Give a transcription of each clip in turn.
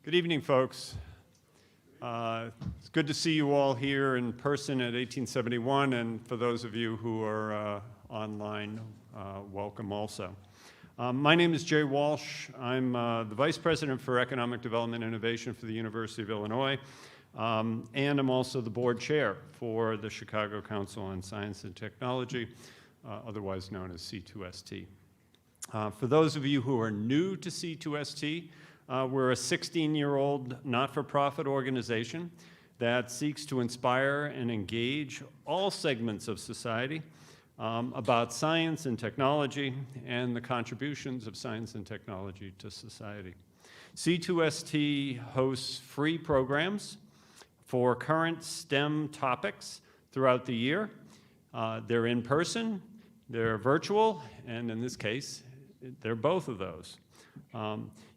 Good evening, folks. It's good to see you all here in person at 1871, and for those of you who are online, welcome also. My name is Jay Walsh. I'm the Vice President for Economic Development and Innovation for the University of Illinois, and I'm also the Board Chair for the Chicago Council on Science and Technology, otherwise known as C2ST. For those of you who are new to C2ST, we're a 16-year-old not-for-profit organization that seeks to inspire and engage all segments of society about science and technology and the contributions of science and technology to society. C2ST hosts free programs for current STEM topics throughout the year. They're in person, they're virtual, and in this case, they're both of those.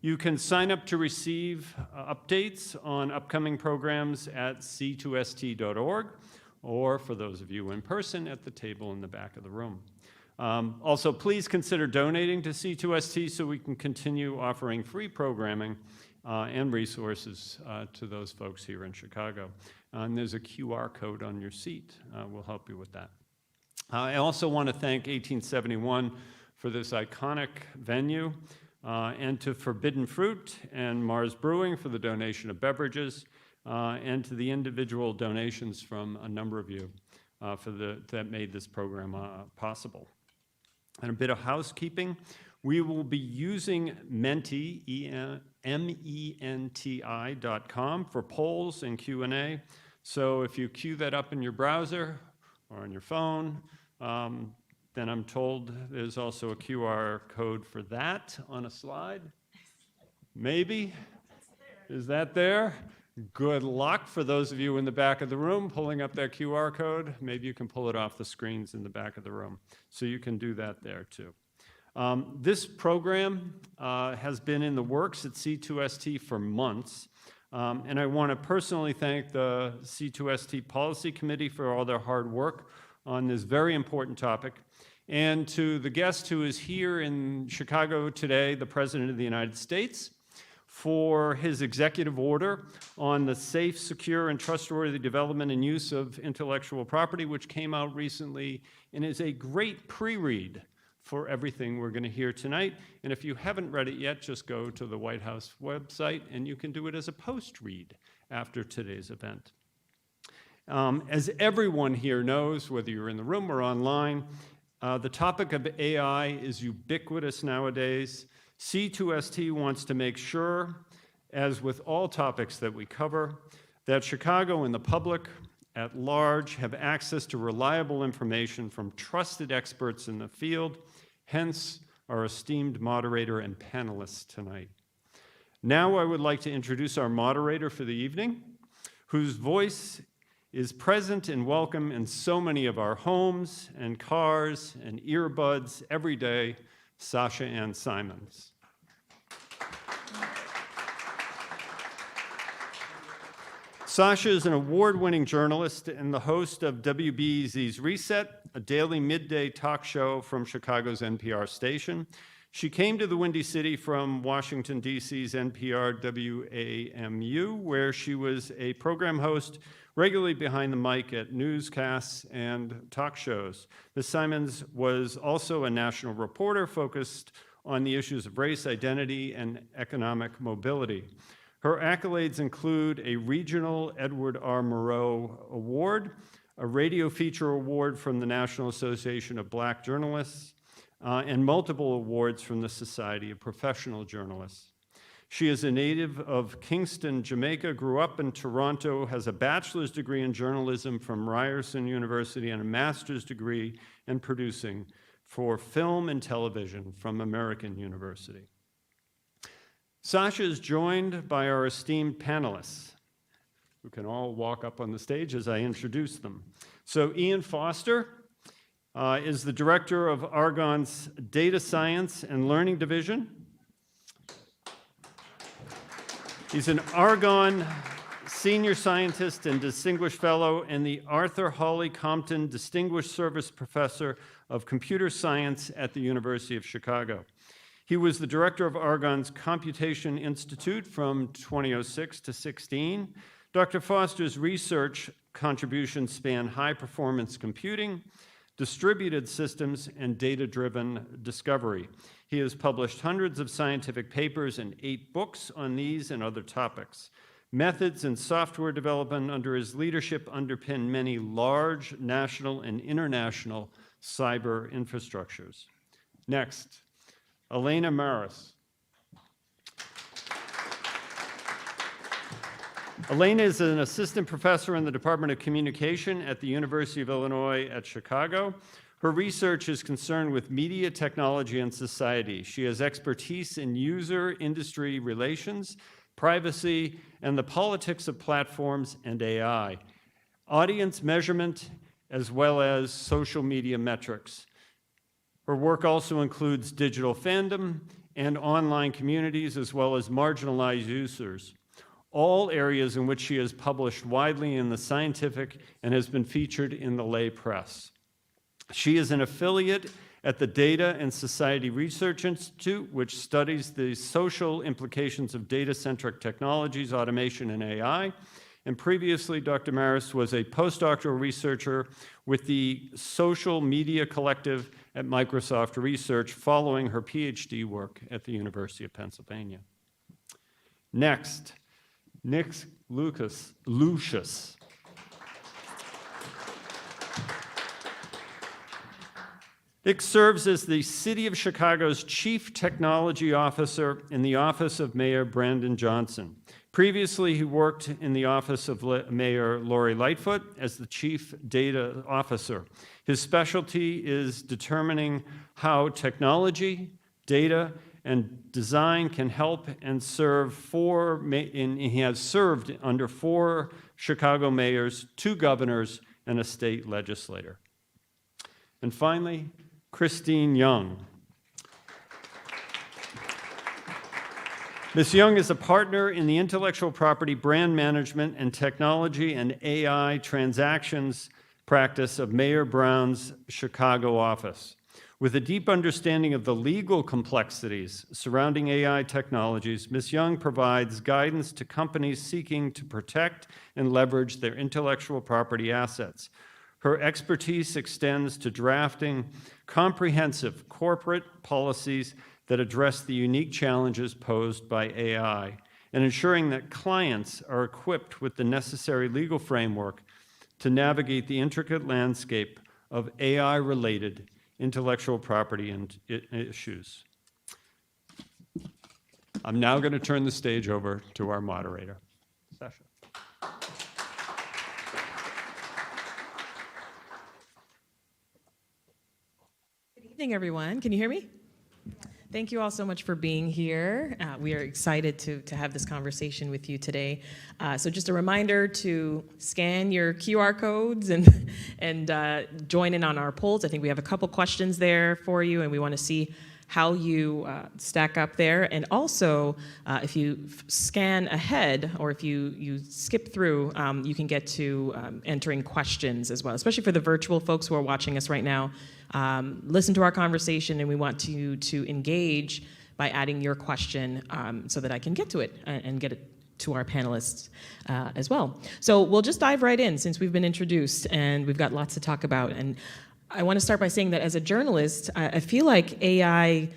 You can sign up to receive updates on upcoming programs at c2st.org, or for those of you in person, at the table in the back of the room. Also, please consider donating to C2ST so we can continue offering free programming and resources to those folks here in Chicago. And there's a QR code on your seat. We'll help you with that. I also want to thank 1871 for this iconic venue, and to Forbidden Fruit and Mars Brewing for the donation of beverages, and to the individual donations from a number of you that made this program possible. And a bit of housekeeping. We will be using Menti, MENTI.com for polls and Q&A. So if you queue that up in your browser or on your phone, then I'm told there's also a QR code for that on a slide. Maybe? Is that there? Good luck for those of you in the back of the room pulling up that QR code. Maybe you can pull it off the screens in the back of the room. So you can do that there too. This program has been in the works at C2ST for months. And I want to personally thank the C2ST Policy Committee for all their hard work on this very important topic. And to the guest who is here in Chicago today, the President of the United States, for his executive order on the safe, secure, and trustworthy development and use of intellectual property, which came out recently and is a great pre-read for everything we're going to hear tonight. And if you haven't read it yet, just go to the White House website, and you can do it as a post-read after today's event. As everyone here knows, whether you're in the room or online, the topic of AI is ubiquitous nowadays. C2ST wants to make sure, as with all topics that we cover, that Chicago and the public at large have access to reliable information from trusted experts in the field, hence our esteemed moderator and panelists tonight. Now I would like to introduce our moderator for the evening, whose voice is present and welcome in so many of our homes and cars and earbuds every day, Sasha Ann Simons. Sasha is an award-winning journalist and the host of WBEZ's Reset, a daily midday talk show from Chicago's NPR station. She came to the Windy City from Washington, D.C.'s NPR WAMU, where she was a program host regularly behind the mic at newscasts and talk shows. Ms. Simons was also a national reporter focused on the issues of race, identity, and economic mobility. Her accolades include a regional Edward R. Murrow Award, a radio feature award from the National Association of Black Journalists, and multiple awards from the Society of Professional Journalists. She is a native of Kingston, Jamaica, grew up in Toronto, has a bachelor's degree in journalism from Ryerson University and a master's degree in producing for film and television from American University. Sasha is joined by our esteemed panelists, who can all walk up on the stage as I introduce them. So Ian Foster is the director of Argonne's Data Science and Learning Division. He's an Argonne Senior Scientist and Distinguished Fellow and the Arthur Hawley Compton Distinguished Service Professor of Computer Science at the University of Chicago. He was the director of Argonne's Computation Institute from 2006 to 16. Dr. Foster's research contributions span high-performance computing, distributed systems, and data-driven discovery. He has published hundreds of scientific papers and 8 books on these and other topics. Methods in software development under his leadership underpin many large national and international cyber infrastructures. Next, Elena Maris. Elena is an assistant professor in the Department of Communication at the University of Illinois at Chicago. Her research is concerned with media, technology, and society. She has expertise in user-industry relations, privacy, and the politics of platforms and AI, audience measurement, as well as social media metrics. Her work also includes digital fandom and online communities, as well as marginalized users, all areas in which she has published widely in the scientific and has been featured in the lay press. She is an affiliate at the Data and Society Research Institute, which studies the social implications of data-centric technologies, automation, and AI. And previously, Dr. Maris was a postdoctoral researcher with the Social Media Collective at Microsoft Research, following her PhD work at the University of Pennsylvania. Next, Nick Lucius. Nick serves as the City of Chicago's Chief Technology Officer in the Office of Mayor Brandon Johnson. Previously, he worked in the Office of Mayor Lori Lightfoot as the Chief Data Officer. His specialty is determining how technology, data, and design can help and serve and he has served under 4 Chicago mayors, 2 governors, and a state legislator. And finally, Christine Young. Ms. Young is a partner in the intellectual property, brand management, and technology and AI transactions practice of Mayor Brown's Chicago office. With a deep understanding of the legal complexities surrounding AI technologies, Ms. Young provides guidance to companies seeking to protect and leverage their intellectual property assets. Her expertise extends to drafting comprehensive corporate policies that address the unique challenges posed by AI and ensuring that clients are equipped with the necessary legal framework to navigate the intricate landscape of AI-related intellectual property issues. I'm now going to turn the stage over to our moderator, Sasha. Good evening, everyone. Can you hear me? Thank you all so much for being here. We are excited to have this conversation with you today. So just a reminder to scan your QR codes and join in on our polls. I think we have a couple questions there for you, and we want to see how you stack up there. And also, if you scan ahead or if you skip through, you can get to entering questions as well, especially for the virtual folks who are watching us right now. Listen to our conversation, and we want you to engage by adding your question so that I can get to it and get it to our panelists as well. So we'll just dive right in since we've been introduced and we've got lots to talk about. And I want to start by saying that as a journalist, I feel like AI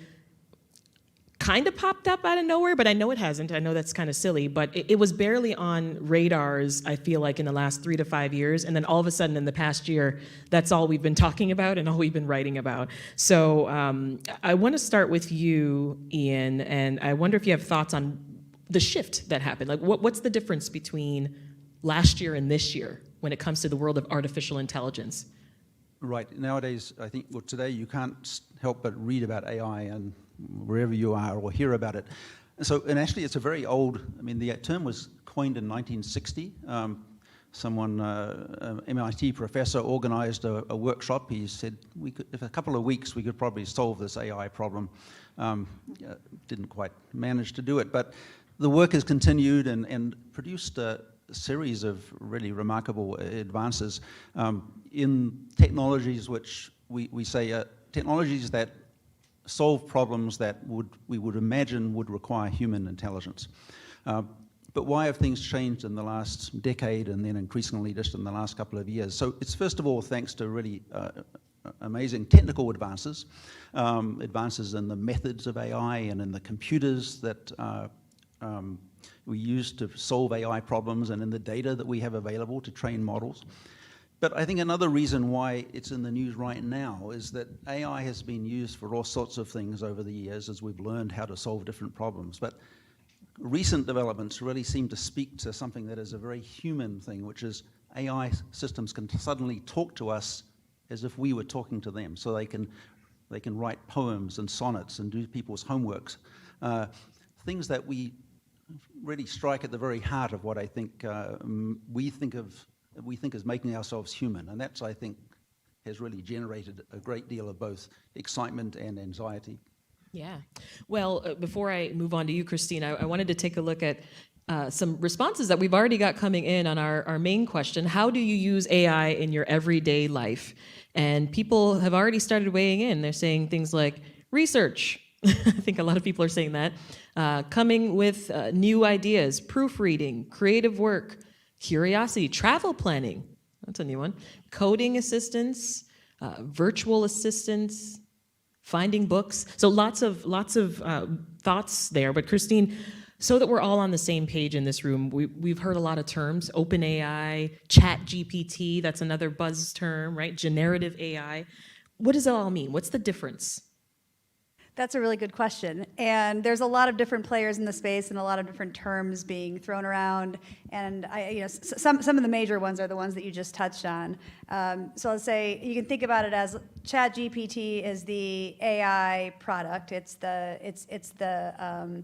kind of popped up out of nowhere, but I know it hasn't. I know that's kind of silly, but it was barely on radars, I feel like, in the last 3 to 5 years. And then all of a sudden in the past year, that's all we've been talking about and all we've been writing about. So I want to start with you, Ian, and I wonder if you have thoughts on the shift that happened. Like, what's the difference between last year and this year when it comes to the world of artificial intelligence? Right. Nowadays, I think, well, today you can't help but read about AI and wherever you are or hear about it. And actually, it's a very old, I mean, the term was coined in 1960. An MIT professor organized a workshop. He said, if a couple of weeks, we could probably solve this AI problem. Didn't quite manage to do it, but the work has continued and produced a series of really remarkable advances in technologies which we say technologies that solve problems that we would imagine would require human intelligence. But why have things changed in the last decade and then increasingly just in the last couple of years? So it's first of all thanks to really amazing technical advances, advances in the methods of AI and in the computers that we use to solve AI problems and in the data that we have available to train models. But I think another reason why it's in the news right now is that AI has been used for all sorts of things over the years as we've learned how to solve different problems. But recent developments really seem to speak to something that is a very human thing, which is AI systems can suddenly talk to us as if we were talking to them. So they can write poems and sonnets and do people's homeworks, things that we really strike at the very heart of what I think we think as making ourselves human, and that's, I think, has really generated a great deal of both excitement and anxiety. Yeah. Well, before I move on to you, Christine, I wanted to take a look at some responses that we've already got coming in on our main question: how do you use AI in your everyday life? And people have already started weighing in. They're saying things like research. I think a lot of people are saying that. Coming with new ideas, proofreading, creative work, curiosity, travel planning. That's a new one. Coding assistance, virtual assistants, finding books. So lots of thoughts there. But Christine, so that we're all on the same page in this room, we've heard a lot of terms: OpenAI, ChatGPT. That's another buzz term, right? Generative AI. What does it all mean? What's the difference? That's a really good question. And there's a lot of different players in the space and a lot of different terms being thrown around. And some of the major ones are the ones that you just touched on. So I'll say you can think about it as ChatGPT is the AI product. It's the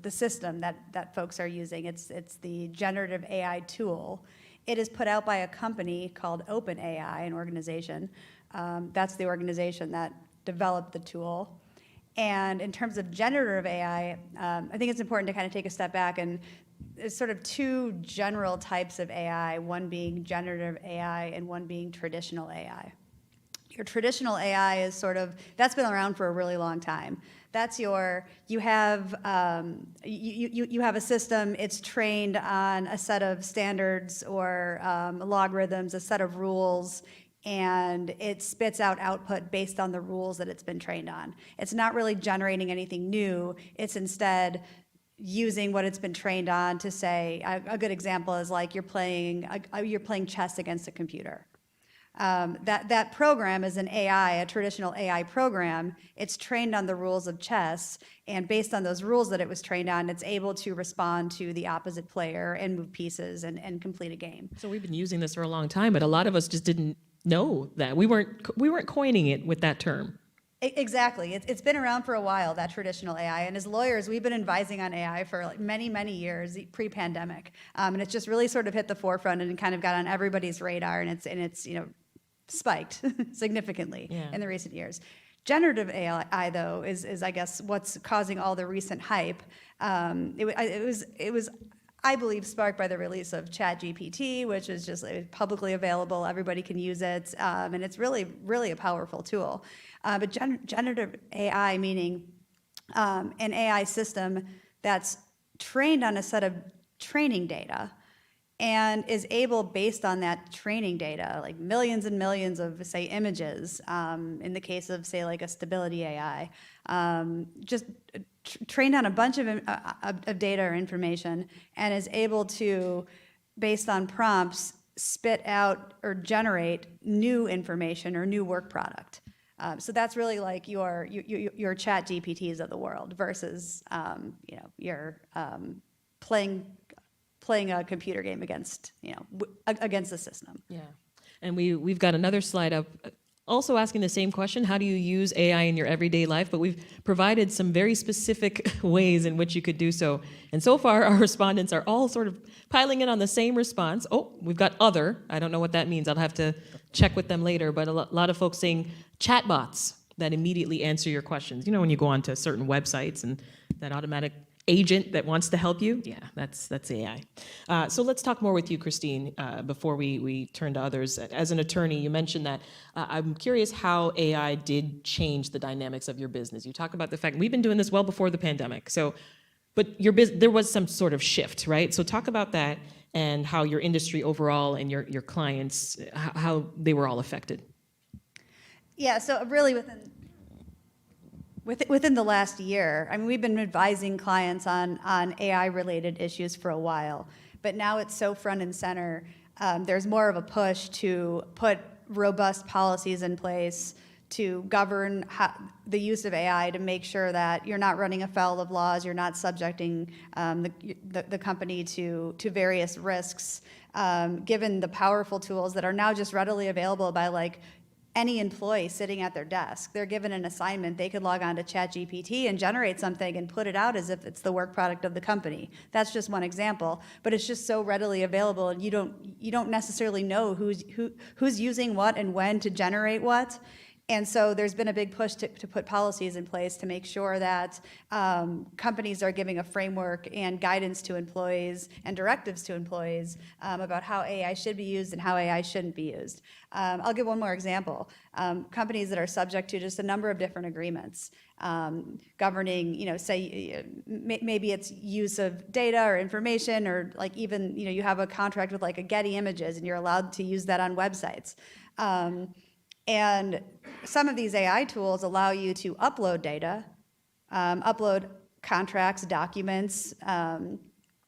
system that folks are using. It's the generative AI tool. It is put out by a company called OpenAI, an organization. That's the organization that developed the tool. And in terms of generative AI, I think it's important to kind of take a step back, and there's sort of two general types of AI, one being generative AI and one being traditional AI. Your traditional AI is that's been around for a really long time. That's you have a system, it's trained on a set of standards or logarithms, a set of rules, and it spits out output based on the rules that it's been trained on. It's not really generating anything new. It's instead using what it's been trained on to say, a good example is like you're playing chess against a computer. That program is an AI, a traditional AI program. It's trained on the rules of chess, and based on those rules that it was trained on, it's able to respond to the opposite player and move pieces and complete a game. So we've been using this for a long time, but a lot of us just didn't know that. We weren't coining it with that term. Exactly. It's been around for a while, that traditional AI. And as lawyers, we've been advising on AI for like many, many years, pre-pandemic. And it's just really sort of hit the forefront and kind of got on everybody's radar, and it's spiked significantly in the recent years. Generative AI, though, is I guess what's causing all the recent hype. It was I believe sparked by the release of ChatGPT, which is just publicly available. Everybody can use it, and it's really, really a powerful tool. But generative AI, meaning an AI system that's trained on a set of training data and is able, based on that training data, like millions and millions of, say, images, in the case of, say, like a stability AI, just trained on a bunch of data or information, and is able to, based on prompts, spit out or generate new information or new work product. So that's really like your ChatGPTs of the world versus your playing a computer game against the system. Yeah, and we've got another slide up, also asking the same question: how do you use AI in your everyday life? But we've provided some very specific ways in which you could do so. And so far, our respondents are all sort of piling in on the same response. Oh, we've got other. I don't know what that means. I'll have to check with them later. But a lot of folks saying chatbots that immediately answer your questions. You know, when you go onto certain websites and that automatic agent that wants to help you, yeah, that's AI. So let's talk more with you, Christine, before we turn to others. As an attorney, you mentioned that I'm curious how AI did change the dynamics of your business. You talk about the fact we've been doing this well before the pandemic. So, but there was some sort of shift, right? So talk about that and how your industry overall and your clients, how they were all affected. Yeah, so really within the last year, I mean, we've been advising clients on AI-related issues for a while, but now it's so front and center. There's more of a push to put robust policies in place to govern the use of AI to make sure that you're not running afoul of laws, you're not subjecting the company to various risks, given the powerful tools that are now just readily available by like any employee sitting at their desk. They're given an assignment, they could log on to ChatGPT and generate something and put it out as if it's the work product of the company. That's just one example, but it's just so readily available, and you don't necessarily know who's using what and when to generate what. And so there's been a big push to put policies in place to make sure that companies are giving a framework and guidance to employees and directives to employees about how AI should be used and how AI shouldn't be used. I'll give one more example. Companies that are subject to just a number of different agreements governing, say, maybe it's use of data or information, or like even, you have a contract with like a Getty Images and you're allowed to use that on websites. And some of these AI tools allow you to upload data, upload contracts, documents,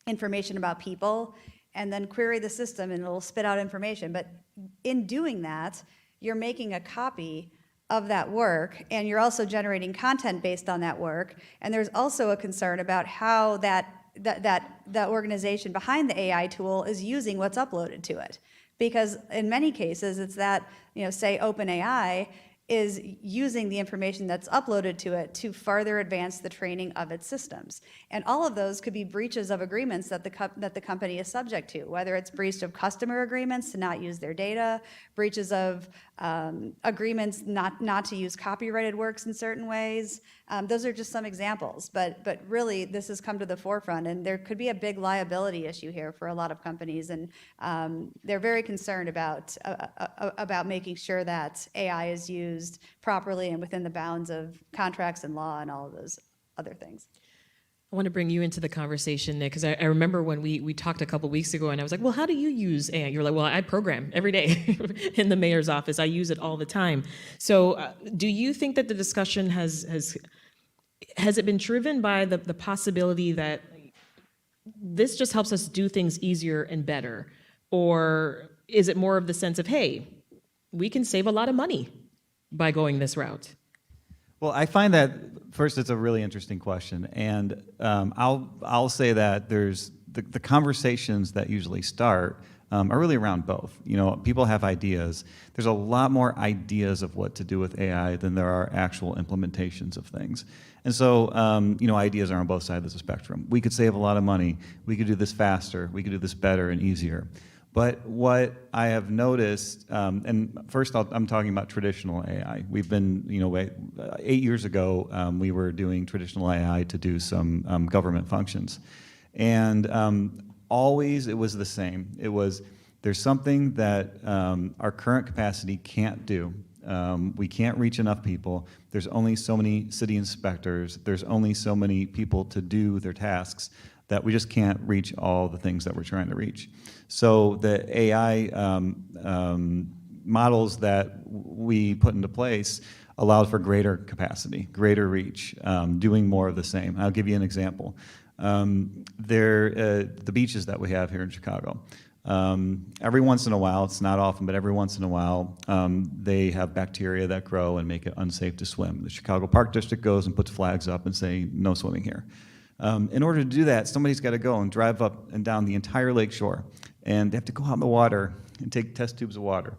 information about people, and then query the system and it'll spit out information. But in doing that, you're making a copy of that work, and you're also generating content based on that work. And there's also a concern about how that organization behind the AI tool is using what's uploaded to it. Because in many cases, it's that, say OpenAI is using the information that's uploaded to it to further advance the training of its systems. And all of those could be breaches of agreements that the company is subject to, whether it's breach of customer agreements to not use their data, breaches of agreements not to use copyrighted works in certain ways. Those are just some examples, but really this has come to the forefront, and there could be a big liability issue here for a lot of companies, and they're very concerned about making sure that AI is used properly and within the bounds of contracts and law and all of those other things. I want to bring you into the conversation, Nick, because I remember when we talked a couple weeks ago, and I was like, well, how do you use AI? You're like, well, I program every day in the mayor's office. I use it all the time. So do you think that the discussion has it been driven by the possibility that this just helps us do things easier and better? Or is it more of the sense of, hey, we can save a lot of money by going this route? Well, I find that, first, it's a really interesting question, and I'll say that there's the conversations that usually start are really around both. People have ideas. There's a lot more ideas of what to do with AI than there are actual implementations of things. And so, ideas are on both sides of the spectrum. We could save a lot of money. We could do this faster. We could do this better and easier. But what I have noticed, and first I'm talking about traditional AI. We've been, 8 years ago, we were doing traditional AI to do some government functions. And always it was the same. It was, there's something that our current capacity can't do. We can't reach enough people. There's only so many city inspectors. There's only so many people to do their tasks that we just can't reach all the things that we're trying to reach. So the AI models that we put into place allowed for greater capacity, greater reach, doing more of the same. I'll give you an example. The beaches that we have here in Chicago. Every once in a while, it's not often, but every once in a while, they have bacteria that grow and make it unsafe to swim. The Chicago Park District goes and puts flags up and say, no swimming here. In order to do that, somebody's got to go and drive up and down the entire lake shore, and they have to go out in the water and take test tubes of water.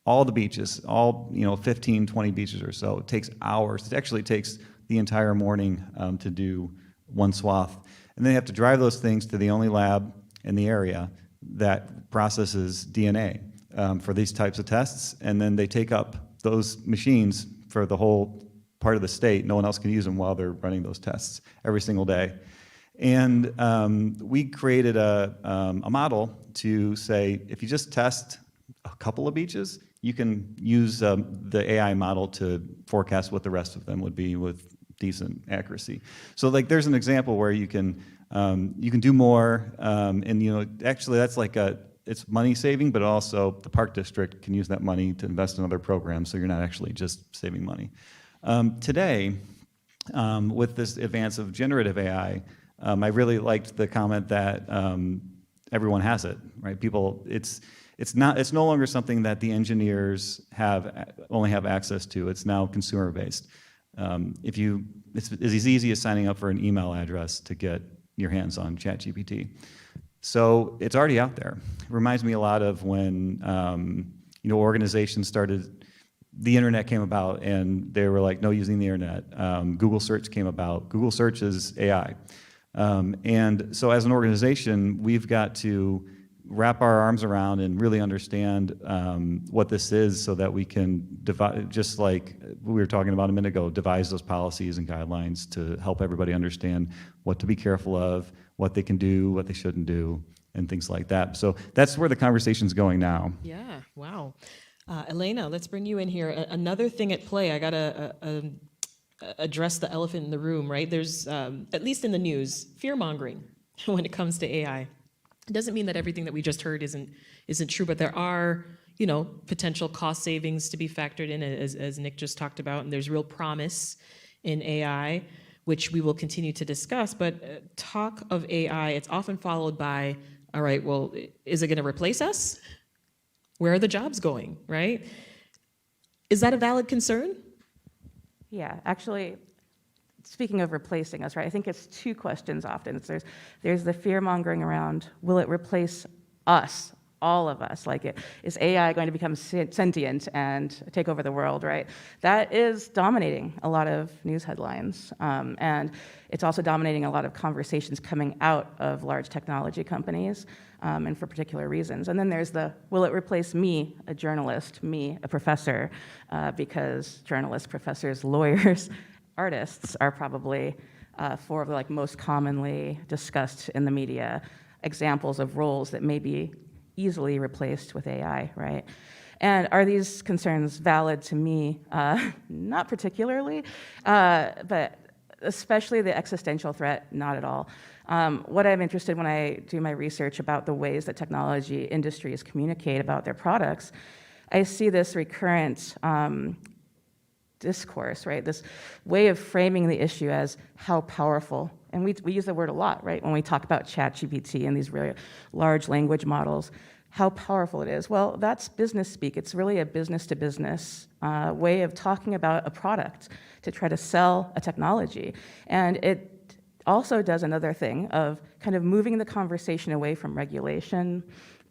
All the beaches, 15, 20 beaches or so, it takes hours. It actually takes the entire morning to do one swath. And then they have to drive those things to the only lab in the area that processes DNA for these types of tests, and then they take up those machines for the whole part of the state. No one else can use them while they're running those tests every single day. And we created a model to say, if you just test a couple of beaches, you can use the AI model to forecast what the rest of them would be with decent accuracy. So like there's an example where you can do more, and actually that's like it's money saving, but also the park district can use that money to invest in other programs, so you're not actually just saving money. Today, with this advance of generative AI, I really liked the comment that everyone has it, right? People, it's no longer something that the engineers only have access to. It's now consumer based. It's as easy as signing up for an email address to get your hands on ChatGPT. So it's already out there. It reminds me a lot of when organizations started. The internet came about, and they were like, no using the internet. Google search came about. Google search is AI. And so as an organization, we've got to wrap our arms around and really understand what this is so that we can, just like we were talking about a minute ago, devise those policies and guidelines to help everybody understand what to be careful of, what they can do, what they shouldn't do, and things like that. So that's where the conversation's going now. Yeah, wow. Elena, let's bring you in here. Another thing at play, I got to address the elephant in the room, right? There's, at least in the news, fear-mongering when it comes to AI. It doesn't mean that everything that we just heard isn't true, but there are, potential cost savings to be factored in, as Nick just talked about, and there's real promise in AI, which we will continue to discuss. But talk of AI, it's often followed by, all right, well, is it going to replace us? Where are the jobs going, right? Is that a valid concern? Yeah, actually, speaking of replacing us, right, I think it's two questions often. There's the fear-mongering around, will it replace us, all of us? Like, is AI going to become sentient and take over the world, right? That is dominating a lot of news headlines. And it's also dominating a lot of conversations coming out of large technology companies, and for particular reasons. And then there's the, will it replace me, a journalist, me, a professor? Because journalists, professors, lawyers, artists are probably four of the most commonly discussed in the media examples of roles that may be easily replaced with AI, right? And are these concerns valid to me? Not particularly, but especially the existential threat, not at all. What I'm interested when I do my research about the ways that technology industries communicate about their products, I see this recurrent discourse, right? This way of framing the issue as how powerful, and we use the word a lot, right? When we talk about ChatGPT and these really large language models, how powerful it is. Well, that's business speak. It's really a business-to-business way of talking about a product to try to sell a technology. And it also does another thing of kind of moving the conversation away from regulation,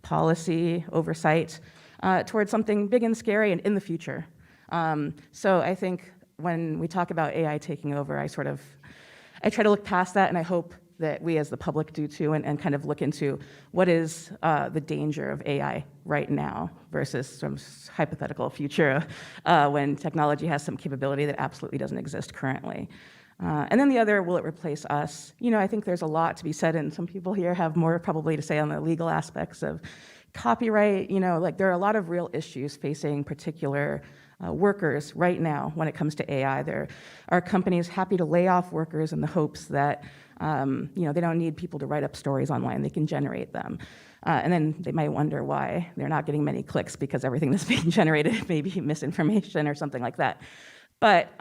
policy, oversight, towards something big and scary and in the future. So I think when we talk about AI taking over, I try to look past that, and I hope that we as the public do too, and kind of look into what is the danger of AI right now versus some hypothetical future when technology has some capability that absolutely doesn't exist currently. And then the other, will it replace us? I think there's a lot to be said, and some people here have more probably to say on the legal aspects of copyright. There are a lot of real issues facing particular workers right now when it comes to AI. There are companies happy to lay off workers in the hopes that they don't need people to write up stories online. They can generate them. And then they might wonder why they're not getting many clicks because everything that's being generated may be misinformation or something like that. But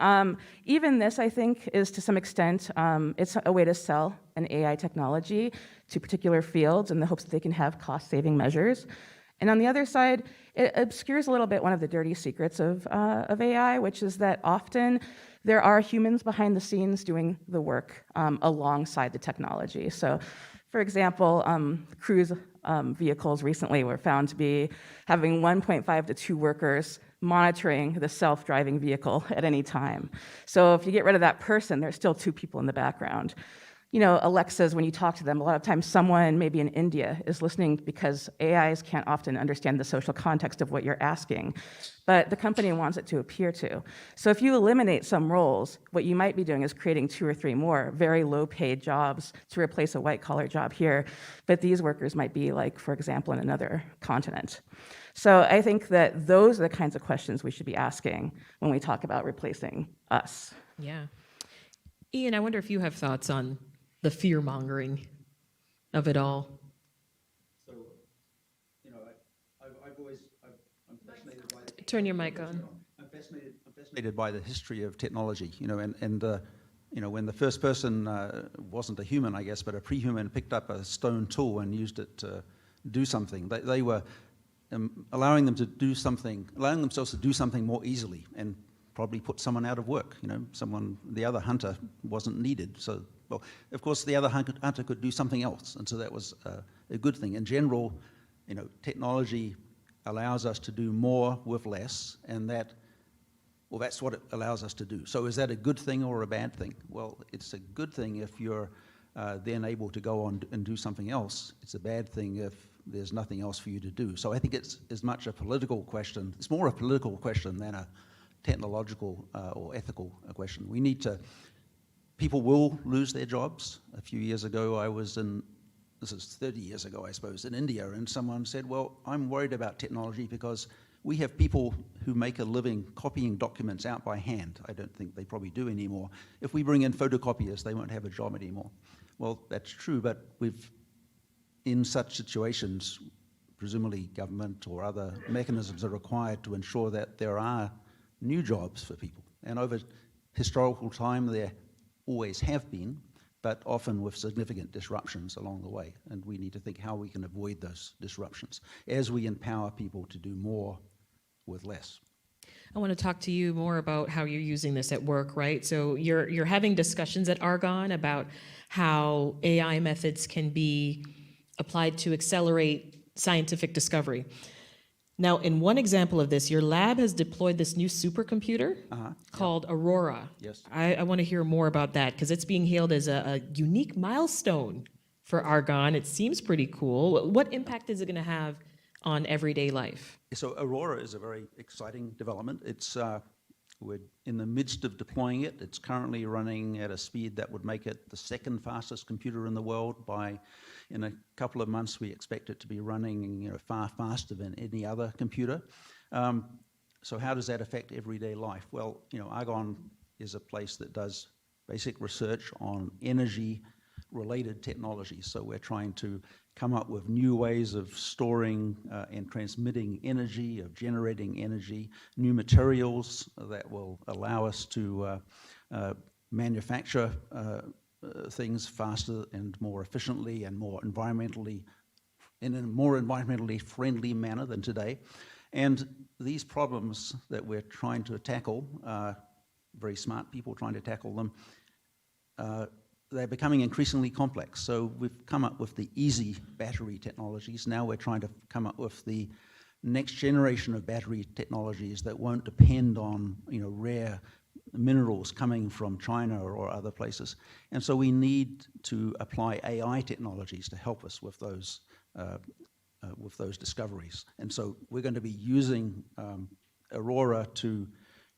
even this, I think, is to some extent, it's a way to sell an AI technology to particular fields in the hopes that they can have cost-saving measures. And on the other side, it obscures a little bit one of the dirty secrets of AI, which is that often there are humans behind the scenes doing the work alongside the technology. So, for example, cruise vehicles recently were found to be having 1.5 to 2 workers monitoring the self-driving vehicle at any time. So if you get rid of that person, there's still 2 people in the background. you know, Alexas, when you talk to them, a lot of times someone maybe in India is listening because AIs can't often understand the social context of what you're asking, but the company wants it to appear to. So if you eliminate some roles, what you might be doing is creating 2 or 3 more very low-paid jobs to replace a white-collar job here, but these workers might be, like, for example, in another continent. So I think that those are the kinds of questions we should be asking when we talk about replacing us. Yeah. Ian, I wonder if you have thoughts on the fear-mongering of it all. So, you know, I'm fascinated by... Turn your mic on. I'm fascinated by the history of technology, you know, and you know, when the first person wasn't a human, I guess, but a pre-human picked up a stone tool and used it to do something, they were allowing themselves to do something more easily, and probably put someone out of work. You know, the other hunter wasn't needed. So, well, of course, the other hunter could do something else, and so that was a good thing. In general, you know, technology allows us to do more with less, and that's what it allows us to do. So is that a good thing or a bad thing? Well, it's a good thing if you're then able to go on and do something else. It's a bad thing if there's nothing else for you to do. So I think it's as much a political question. It's more a political question than a technological or ethical question. People will lose their jobs. A few years ago, this is 30 years ago, I suppose, in India, and someone said, well, I'm worried about technology because we have people who make a living copying documents out by hand. I don't think they probably do anymore. If we bring in photocopiers, they won't have a job anymore. Well, that's true, but in such situations, presumably government or other mechanisms are required to ensure that there are new jobs for people. And over historical time, there always have been, but often with significant disruptions along the way. And we need to think how we can avoid those disruptions as we empower people to do more with less. I want to talk to you more about how you're using this at work, right? So you're having discussions at Argonne about how AI methods can be applied to accelerate scientific discovery. Now, in one example of this, your lab has deployed this new supercomputer called Aurora. Yes. I want to hear more about that because it's being hailed as a unique milestone for Argonne. It seems pretty cool. What impact is it going to have on everyday life? So Aurora is a very exciting development. We're in the midst of deploying it. It's currently running at a speed that would make it the second fastest computer in the world. In a couple of months, we expect it to be running, you know, far faster than any other computer. So how does that affect everyday life? Well, you know, Argonne is a place that does basic research on energy-related technologies. So we're trying to come up with new ways of storing and transmitting energy, of generating energy, new materials that will allow us to manufacture things faster and more efficiently and in a more environmentally friendly manner than today. And these problems that we're trying to tackle, very smart people trying to tackle them, they're becoming increasingly complex. So we've come up with the easy battery technologies. Now we're trying to come up with the next generation of battery technologies that won't depend on, you know, rare minerals coming from China or other places. And so we need to apply AI technologies to help us with those discoveries. And so we're going to be using Aurora to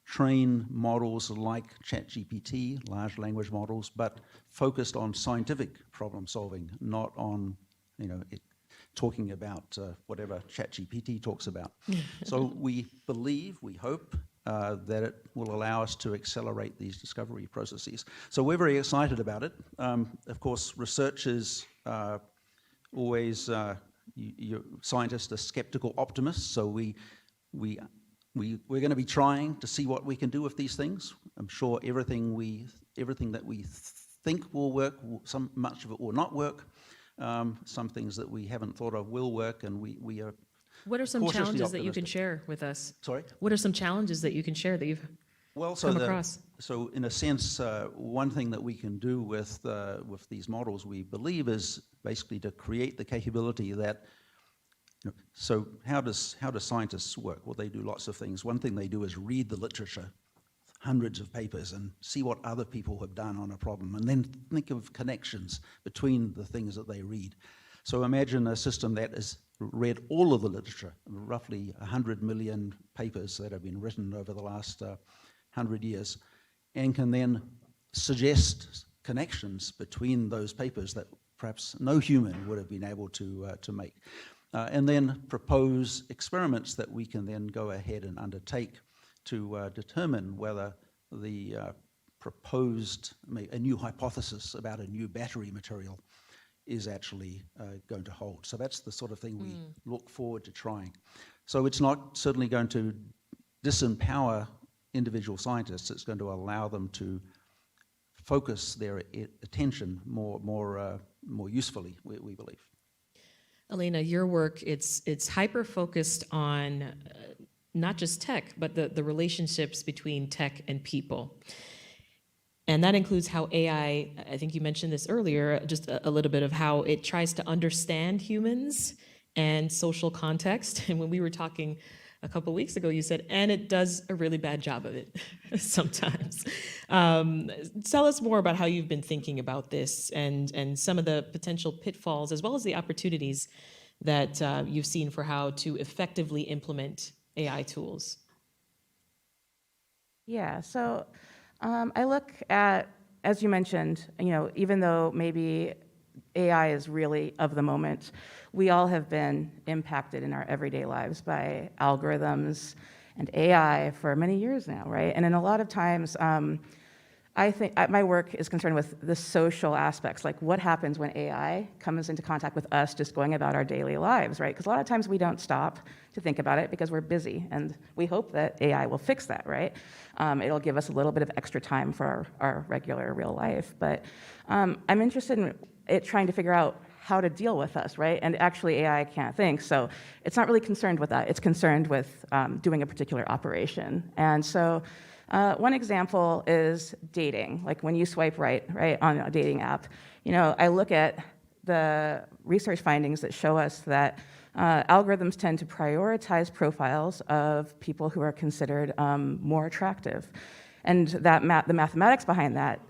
train models like ChatGPT, large language models, but focused on scientific problem solving, not on, you know, talking about whatever ChatGPT talks about. So we hope that it will allow us to accelerate these discovery processes. So we're very excited about it. Of course, research is always, scientists are skeptical optimists, so we're going to be trying to see what we can do with these things. I'm sure everything that we think will work, much of it will not work. Some things that we haven't thought of will work, and we are. What are some cautiously challenges that you can optimistic. share with us? Sorry? What are some challenges that you can share that you've come across? So in a sense, one thing that we can do with these models, we believe, is basically to create the capability that. So how do scientists work? Well, they do lots of things. One thing they do is read the literature hundreds of papers and see what other people have done on a problem, and then think of connections between the things that they read. So imagine a system that has read all of the literature, roughly 100 million papers that have been written over the last 100 years, and can then suggest connections between those papers that perhaps no human would have been able to make. And then propose experiments that we can then go ahead and undertake to determine whether the proposed, a new hypothesis about a new battery material is actually going to hold. So that's the sort of thing we look forward to trying. So it's not certainly going to disempower individual scientists. It's going to allow them to focus their attention more usefully, we believe. Elena, your work, it's hyper-focused on not just tech, but the relationships between tech and people. And that includes how AI, I think you mentioned this earlier, just a little bit of how it tries to understand humans and social context. And when we were talking a couple weeks ago, you said, and it does a really bad job of it sometimes. Tell us more about how you've been thinking about this and some of the potential pitfalls as well as the opportunities that you've seen for how to effectively implement AI tools. Yeah, so I look at, as you mentioned, even though maybe AI is really of the moment, we all have been impacted in our everyday lives by algorithms and AI for many years now, right? And in a lot of times, I think my work is concerned with the social aspects, like what happens when AI comes into contact with us just going about our daily lives, right? Because a lot of times we don't stop to think about it because we're busy, and we hope that AI will fix that, right? It'll give us a little bit of extra time for our regular real life. But I'm interested in it trying to figure out how to deal with us, right? And actually AI can't think, so it's not really concerned with that. It's concerned with doing a particular operation. And so one example is dating, like when you swipe right on a dating app. I look at the research findings that show us that algorithms tend to prioritize profiles of people who are considered more attractive. And that the mathematics behind that,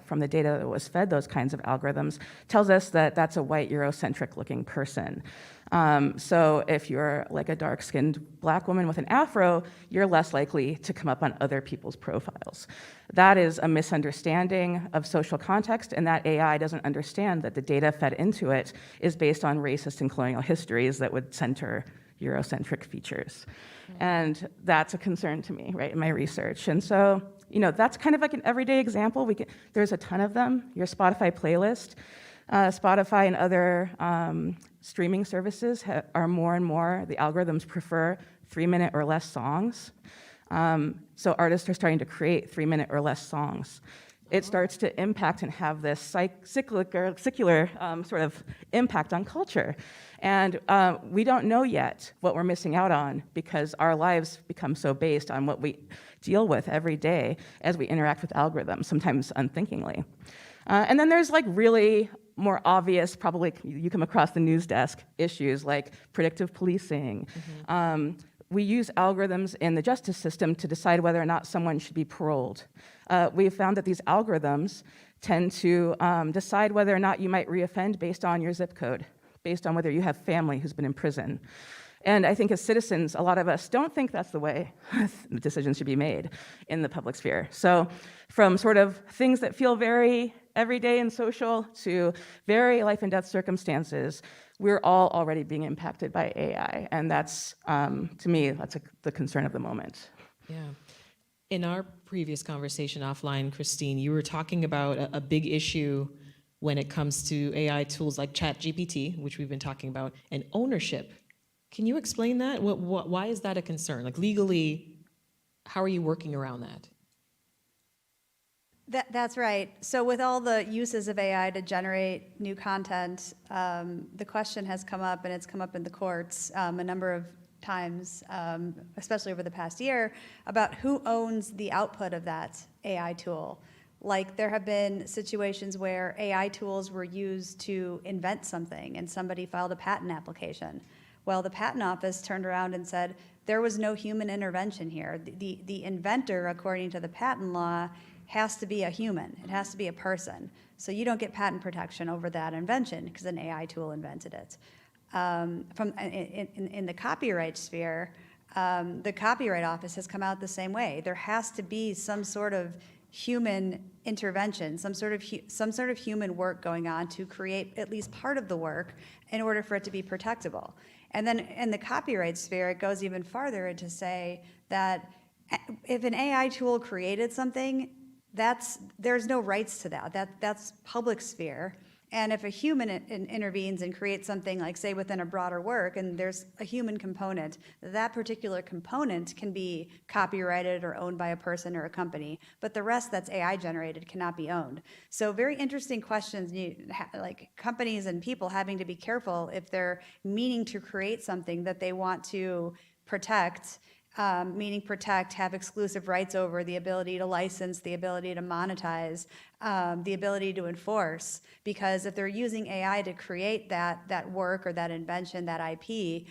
from the data that was fed those kinds of algorithms, tells us that that's a white Eurocentric looking person. So if you're like a dark-skinned black woman with an afro, you're less likely to come up on other people's profiles. That is a misunderstanding of social context, and that AI doesn't understand that the data fed into it is based on racist and colonial histories that would center Eurocentric features. And that's a concern to me, right, in my research. And so, that's kind of like an everyday example. There's a ton of them. Your Spotify playlist, Spotify and other streaming services are more and more, the algorithms prefer 3-minute or less songs. So artists are starting to create 3-minute or less songs. It starts to impact and have this secular sort of impact on culture. And we don't know yet what we're missing out on because our lives become so based on what we deal with every day as we interact with algorithms, sometimes unthinkingly. And then there's like really more obvious, probably you come across the news desk, issues like predictive policing. We use algorithms in the justice system to decide whether or not someone should be paroled. We've found that these algorithms tend to decide whether or not you might reoffend based on your zip code, based on whether you have family who's been in prison. And I think as citizens, a lot of us don't think that's the way decisions should be made in the public sphere. So from sort of things that feel very everyday and social to very life and death circumstances, we're all already being impacted by AI. And that's, to me, that's the concern of the moment. Yeah. In our previous conversation offline, Christine, you were talking about a big issue when it comes to AI tools like ChatGPT, which we've been talking about, and ownership. Can you explain that? Why is that a concern? Like legally, how are you working around that? That's right. So with all the uses of AI to generate new content, the question has come up, and it's come up in the courts a number of times, especially over the past year, about who owns the output of that AI tool. Like there have been situations where AI tools were used to invent something and somebody filed a patent application. Well, the patent office turned around and said, there was no human intervention here. The inventor, according to the patent law, has to be a human. It has to be a person. So you don't get patent protection over that invention because an AI tool invented it. In the copyright sphere, the Copyright Office has come out the same way. There has to be some sort of human intervention, some sort of human work going on to create at least part of the work in order for it to be protectable. And then in the copyright sphere, it goes even farther to say that if an AI tool created something, there's no rights to that. That's public sphere. And if a human intervenes and creates something like, say, within a broader work, and there's a human component, that particular component can be copyrighted or owned by a person or a company, but the rest that's AI generated cannot be owned. So very interesting questions, like companies and people having to be careful if they're meaning to create something that they want to protect, meaning protect, have exclusive rights over, the ability to license, the ability to monetize, the ability to enforce. Because if they're using AI to create that work or that invention, that IP,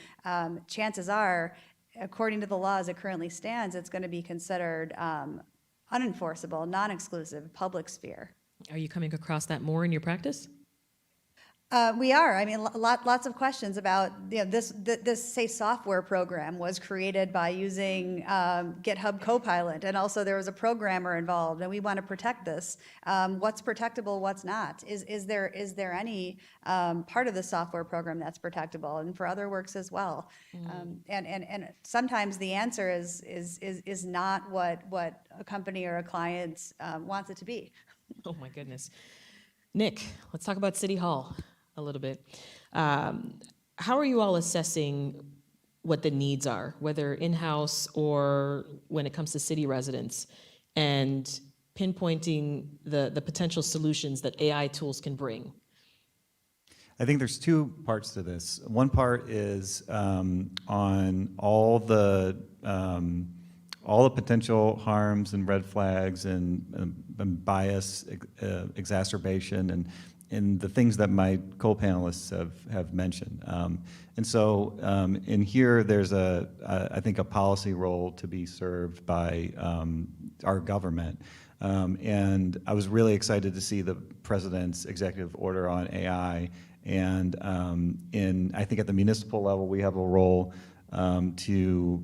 chances are, according to the law as it currently stands, it's going to be considered unenforceable, non-exclusive, public sphere. Are you coming across that more in your practice? We are. I mean, lots of questions about, this say software program was created by using GitHub Copilot, and also there was a programmer involved, and we want to protect this. What's protectable? What's not? Is there any part of the software program that's protectable, and for other works as well? And sometimes the answer is not what a company or a client wants it to be. Oh my goodness. Nick, let's talk about City Hall a little bit. How are you all assessing what the needs are, whether in-house or when it comes to city residents, and pinpointing the potential solutions that AI tools can bring? I think there's two parts to this. One part is on all the potential harms and red flags and bias exacerbation and the things that my co-panelists have mentioned. And so in here, there's I think a policy role to be served by our government. And I was really excited to see the president's executive order on AI. And I think at the municipal level, we have a role to,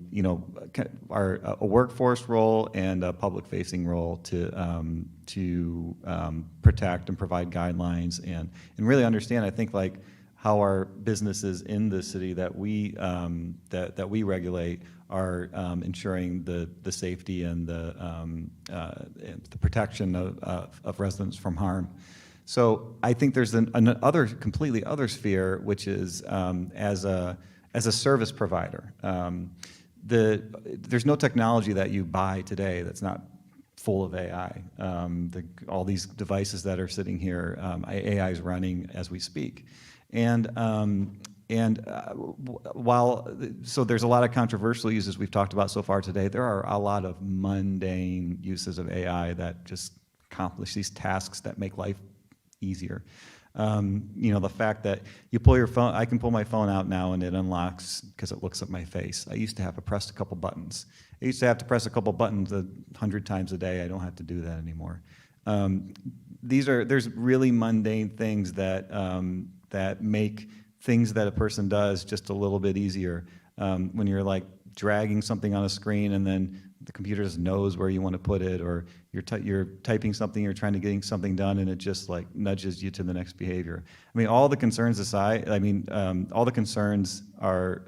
a workforce role and a public-facing role to protect and provide guidelines and really understand, I think, like how our businesses in the city that we regulate are ensuring the safety and the protection of residents from harm. So I think there's another completely other sphere, which is as a service provider. There's no technology that you buy today that's not full of AI. All these devices that are sitting here, AI is running as we speak. So there's a lot of controversial uses we've talked about so far today. There are a lot of mundane uses of AI that just accomplish these tasks that make life easier. The fact that you pull your phone, I can pull my phone out now and it unlocks because it looks at my face. I used to have to press a couple buttons. I used to have to press a couple buttons 100 times a day. I don't have to do that anymore. There's really mundane things that make things that a person does just a little bit easier. When you're like dragging something on a screen and then the computer just knows where you want to put it, or you're typing something, you're trying to get something done, and it just like nudges you to the next behavior. I mean, all the concerns aside, all the concerns are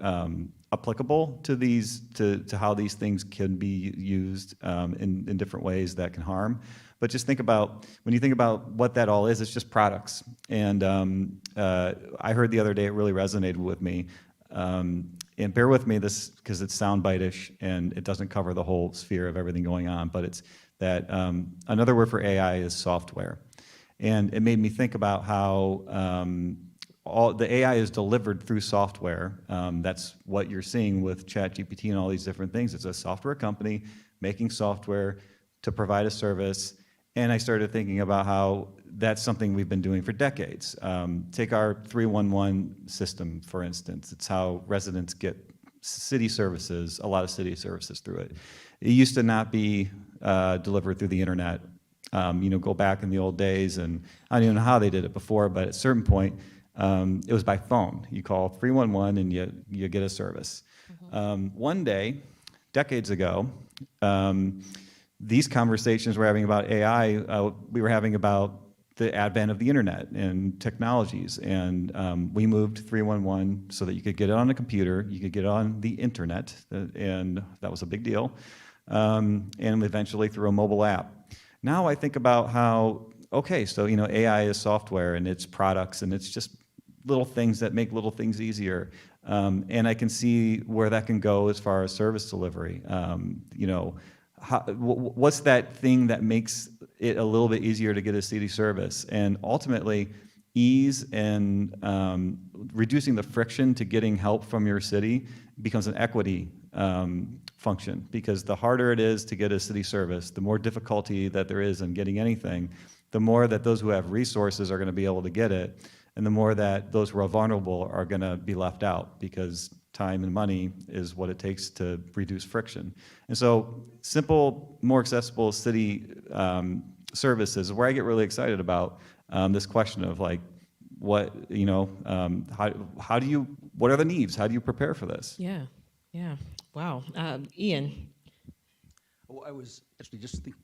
applicable to how these things can be used in different ways that can harm. But just when you think about what that all is, it's just products. And I heard the other day, it really resonated with me. And bear with me this because it's soundbite-ish and it doesn't cover the whole sphere of everything going on, but it's that another word for AI is software. And it made me think about how all the AI is delivered through software. That's what you're seeing with ChatGPT and all these different things. It's a software company making software to provide a service. And I started thinking about how that's something we've been doing for decades. Take our 311 system, for instance. It's how residents get city services, a lot of city services through it. It used to not be delivered through the internet. Go back in the old days, and I don't even know how they did it before, but at a certain point, it was by phone. You call 311 and you get a service. One day, decades ago, these conversations we're having about AI, we were having about the advent of the internet and technologies, and we moved 311 so that you could get it on a computer, you could get it on the internet, and that was a big deal, and eventually through a mobile app. Now I think about how, okay, so AI is software and it's products and it's just little things that make little things easier, and I can see where that can go as far as service delivery. What's that thing that makes it a little bit easier to get a city service? And ultimately, ease and reducing the friction to getting help from your city becomes an equity function, because the harder it is to get a city service, the more difficulty that there is in getting anything, the more that those who have resources are going to be able to get it, and the more that those who are vulnerable are going to be left out, because time and money is what it takes to reduce friction. And so simple, more accessible city services is where I get really excited about this question of like, what are the needs? How do you prepare for this? Yeah. Wow. Ian. Well, I was actually just thinking,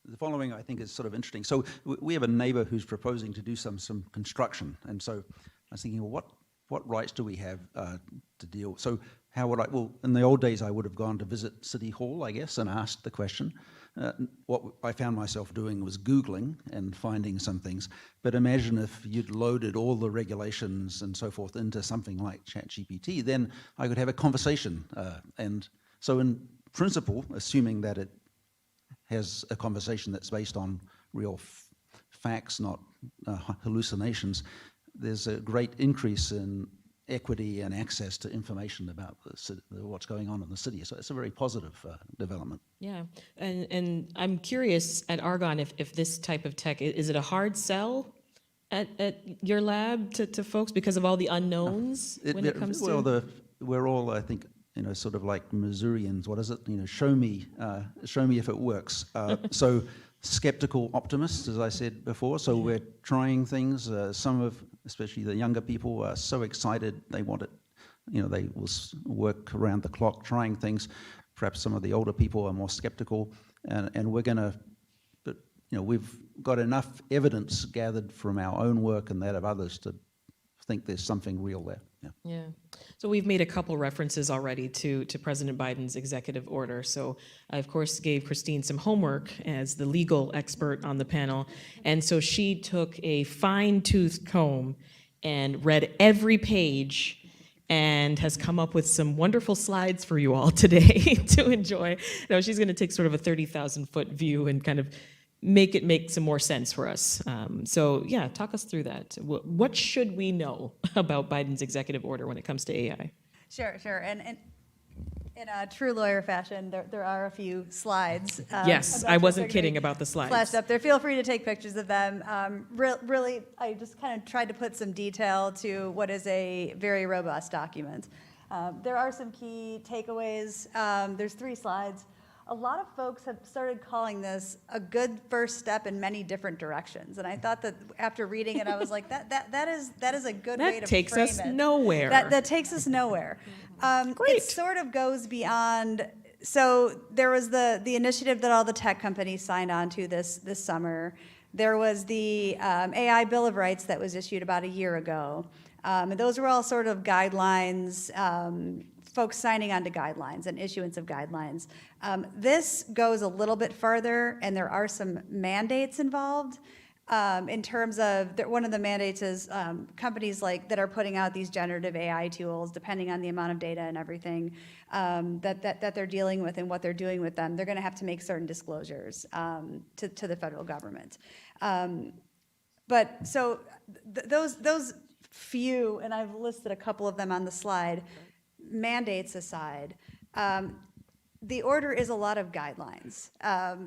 the following I think is sort of interesting. So we have a neighbor who's proposing to do some construction, and so I was thinking, well, what rights do we have to deal? So how would well, in the old days I would have gone to visit City Hall, I guess, and asked the question. What I found myself doing was Googling and finding some things. But imagine if you'd loaded all the regulations and so forth into something like ChatGPT, then I could have a conversation. And so in principle, assuming that it has a conversation that's based on real facts, not hallucinations, there's a great increase in equity and access to information about what's going on in the city. So it's a very positive development. Yeah, and I'm curious at Argonne if this type of tech, is it a hard sell at your lab to folks because of all the unknowns when it comes to? Well, we're all, I think, sort of like Missourians. What is it? Show me if it works. So skeptical optimists, as I said before. So we're trying things. Especially the younger people, are so excited. They want it. They will work around the clock trying things. Perhaps some of the older people are more skeptical, and we're going to. But we've got enough evidence gathered from our own work and that of others to think there's something real there. Yeah. So we've made a couple references already to President Biden's executive order. So I, of course, gave Christine some homework as the legal expert on the panel. And so she took a fine-toothed comb and read every page and has come up with some wonderful slides for you all today to enjoy. She's going to take sort of a 30,000-foot view and kind of make some more sense for us. So yeah, talk us through that. What should we know about Biden's executive order when it comes to AI? Sure. And in a true lawyer fashion, there are a few slides. Yes, I wasn't kidding about the slides. Flashed up there. Feel free to take pictures of them. Really, I just kind of tried to put some detail to what is a very robust document. There are some key takeaways. There's 3 slides. A lot of folks have started calling this a good first step in many different directions, and I thought that after reading it, I was like, that is a good way to frame it. That takes us nowhere. That takes us nowhere. Great. It sort of goes beyond. So there was the initiative that all the tech companies signed on to this summer. There was the AI Bill of Rights that was issued about a year ago, and those were all sort of guidelines. Folks signing on to guidelines and issuance of guidelines. This goes a little bit further, and there are some mandates involved in terms of, one of the mandates is companies that are putting out these generative AI tools, depending on the amount of data and everything that they're dealing with and what they're doing with them, they're going to have to make certain disclosures to the federal government. But so those few, and I've listed a couple of them on the slide, mandates aside, the order is a lot of guidelines.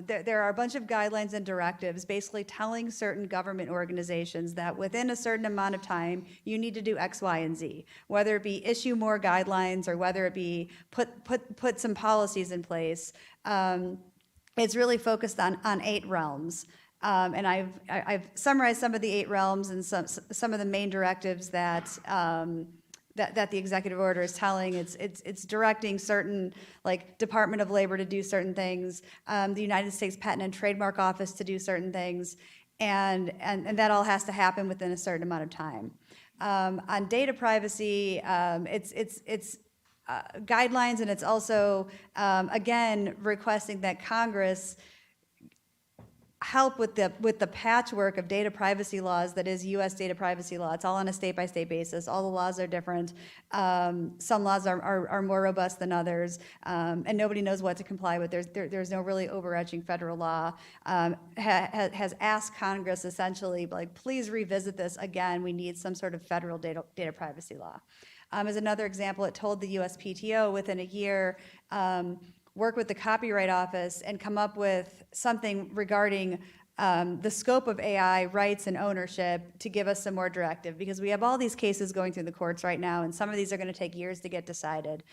There are a bunch of guidelines and directives basically telling certain government organizations that within a certain amount of time, you need to do X, Y, and Z, whether it be issue more guidelines or whether it be put some policies in place. It's really focused on 8 realms. And I've summarized some of the 8 realms and some of the main directives that that the executive order is telling. It's directing certain, like Department of Labor to do certain things, the United States Patent and Trademark Office to do certain things, and that all has to happen within a certain amount of time. On data privacy, it's guidelines, and it's also, again, requesting that Congress help with the patchwork of data privacy laws that is U.S. data privacy law. It's all on a state-by-state basis. All the laws are different. Some laws are more robust than others, and nobody knows what to comply with. There's no really overarching federal law. Has asked Congress essentially, like, please revisit this again. We need some sort of federal data privacy law. As another example, it told the USPTO within a year, work with the Copyright Office and come up with something regarding the scope of AI rights and ownership to give us some more directive, because we have all these cases going through the courts right now, and some of these are going to take years to get decided.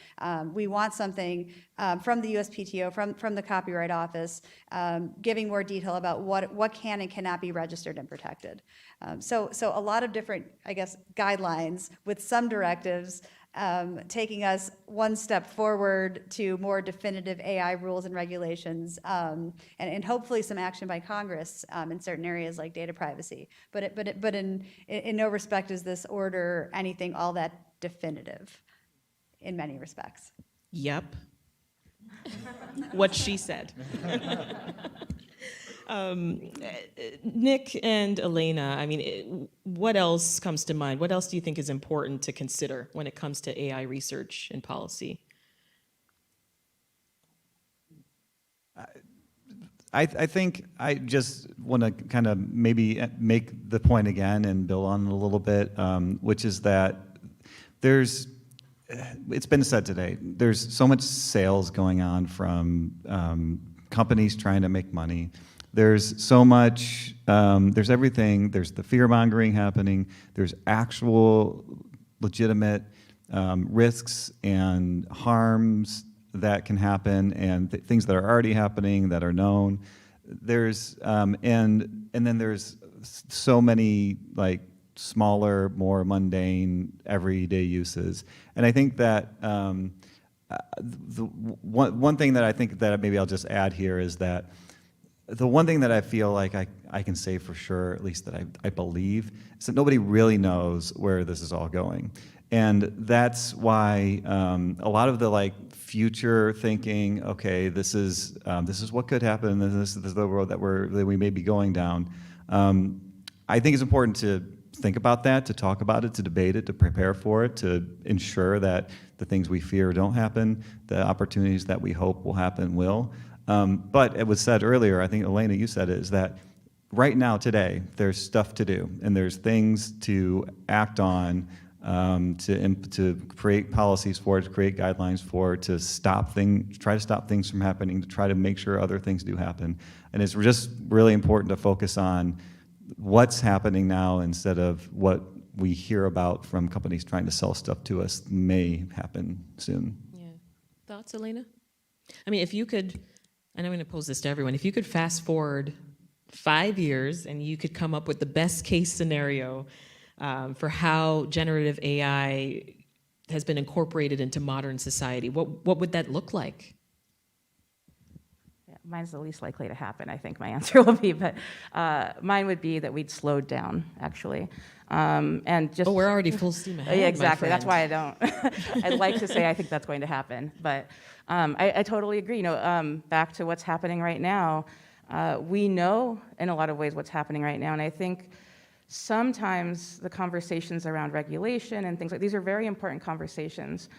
We want something from the USPTO, from the Copyright Office, giving more detail about what can and cannot be registered and protected. So a lot of different, I guess, guidelines with some directives, taking us one step forward to more definitive AI rules and regulations, and hopefully some action by Congress in certain areas like data privacy. But in no respect is this order anything all that definitive in many respects. Yep. What she said. Nick and Elena, I mean, what else comes to mind? What else do you think is important to consider when it comes to AI research and policy? I think I just want to kind of maybe make the point again and build on it a little bit, which is that it's been said today, there's so much sales going on from companies trying to make money. There's so much, there's everything, there's the fear-mongering happening, there's actual legitimate risks and harms that can happen, and things that are already happening that are known. There's, and then there's so many like smaller, more mundane, everyday uses. And I think that the one thing that I think that maybe I'll just add here is that the one thing that I feel like I can say for sure, at least that I believe, is that nobody really knows where this is all going. And that's why a lot of the like future thinking, okay, this is what could happen, and this is the road that we may be going down. I think it's important to think about that, to talk about it, to debate it, to prepare for it, to ensure that the things we fear don't happen, the opportunities that we hope will happen will. But it was said earlier, I think, Elena, you said it, is that right now, today, there's stuff to do, and there's things to act on, to create policies for, to create guidelines for, to try to stop things from happening, to try to make sure other things do happen. And it's just really important to focus on what's happening now instead of what we hear about from companies trying to sell stuff to us may happen soon. Yeah. Thoughts, Elena? I mean, if you could, and I'm going to pose this to everyone, if you could fast forward 5 years and you could come up with the best case scenario for how generative AI has been incorporated into modern society, what would that look like? Yeah, mine's the least likely to happen, I think my answer will be, but mine would be that we'd slowed down, actually. And just, oh, we're already full steam ahead. yeah, exactly. My That's why I don't. I'd like to say I think that's going to happen, but I totally agree. You know, back to what's happening right now, we know in a lot of ways what's happening right now, and I think sometimes the conversations around regulation and things like these are very important conversations,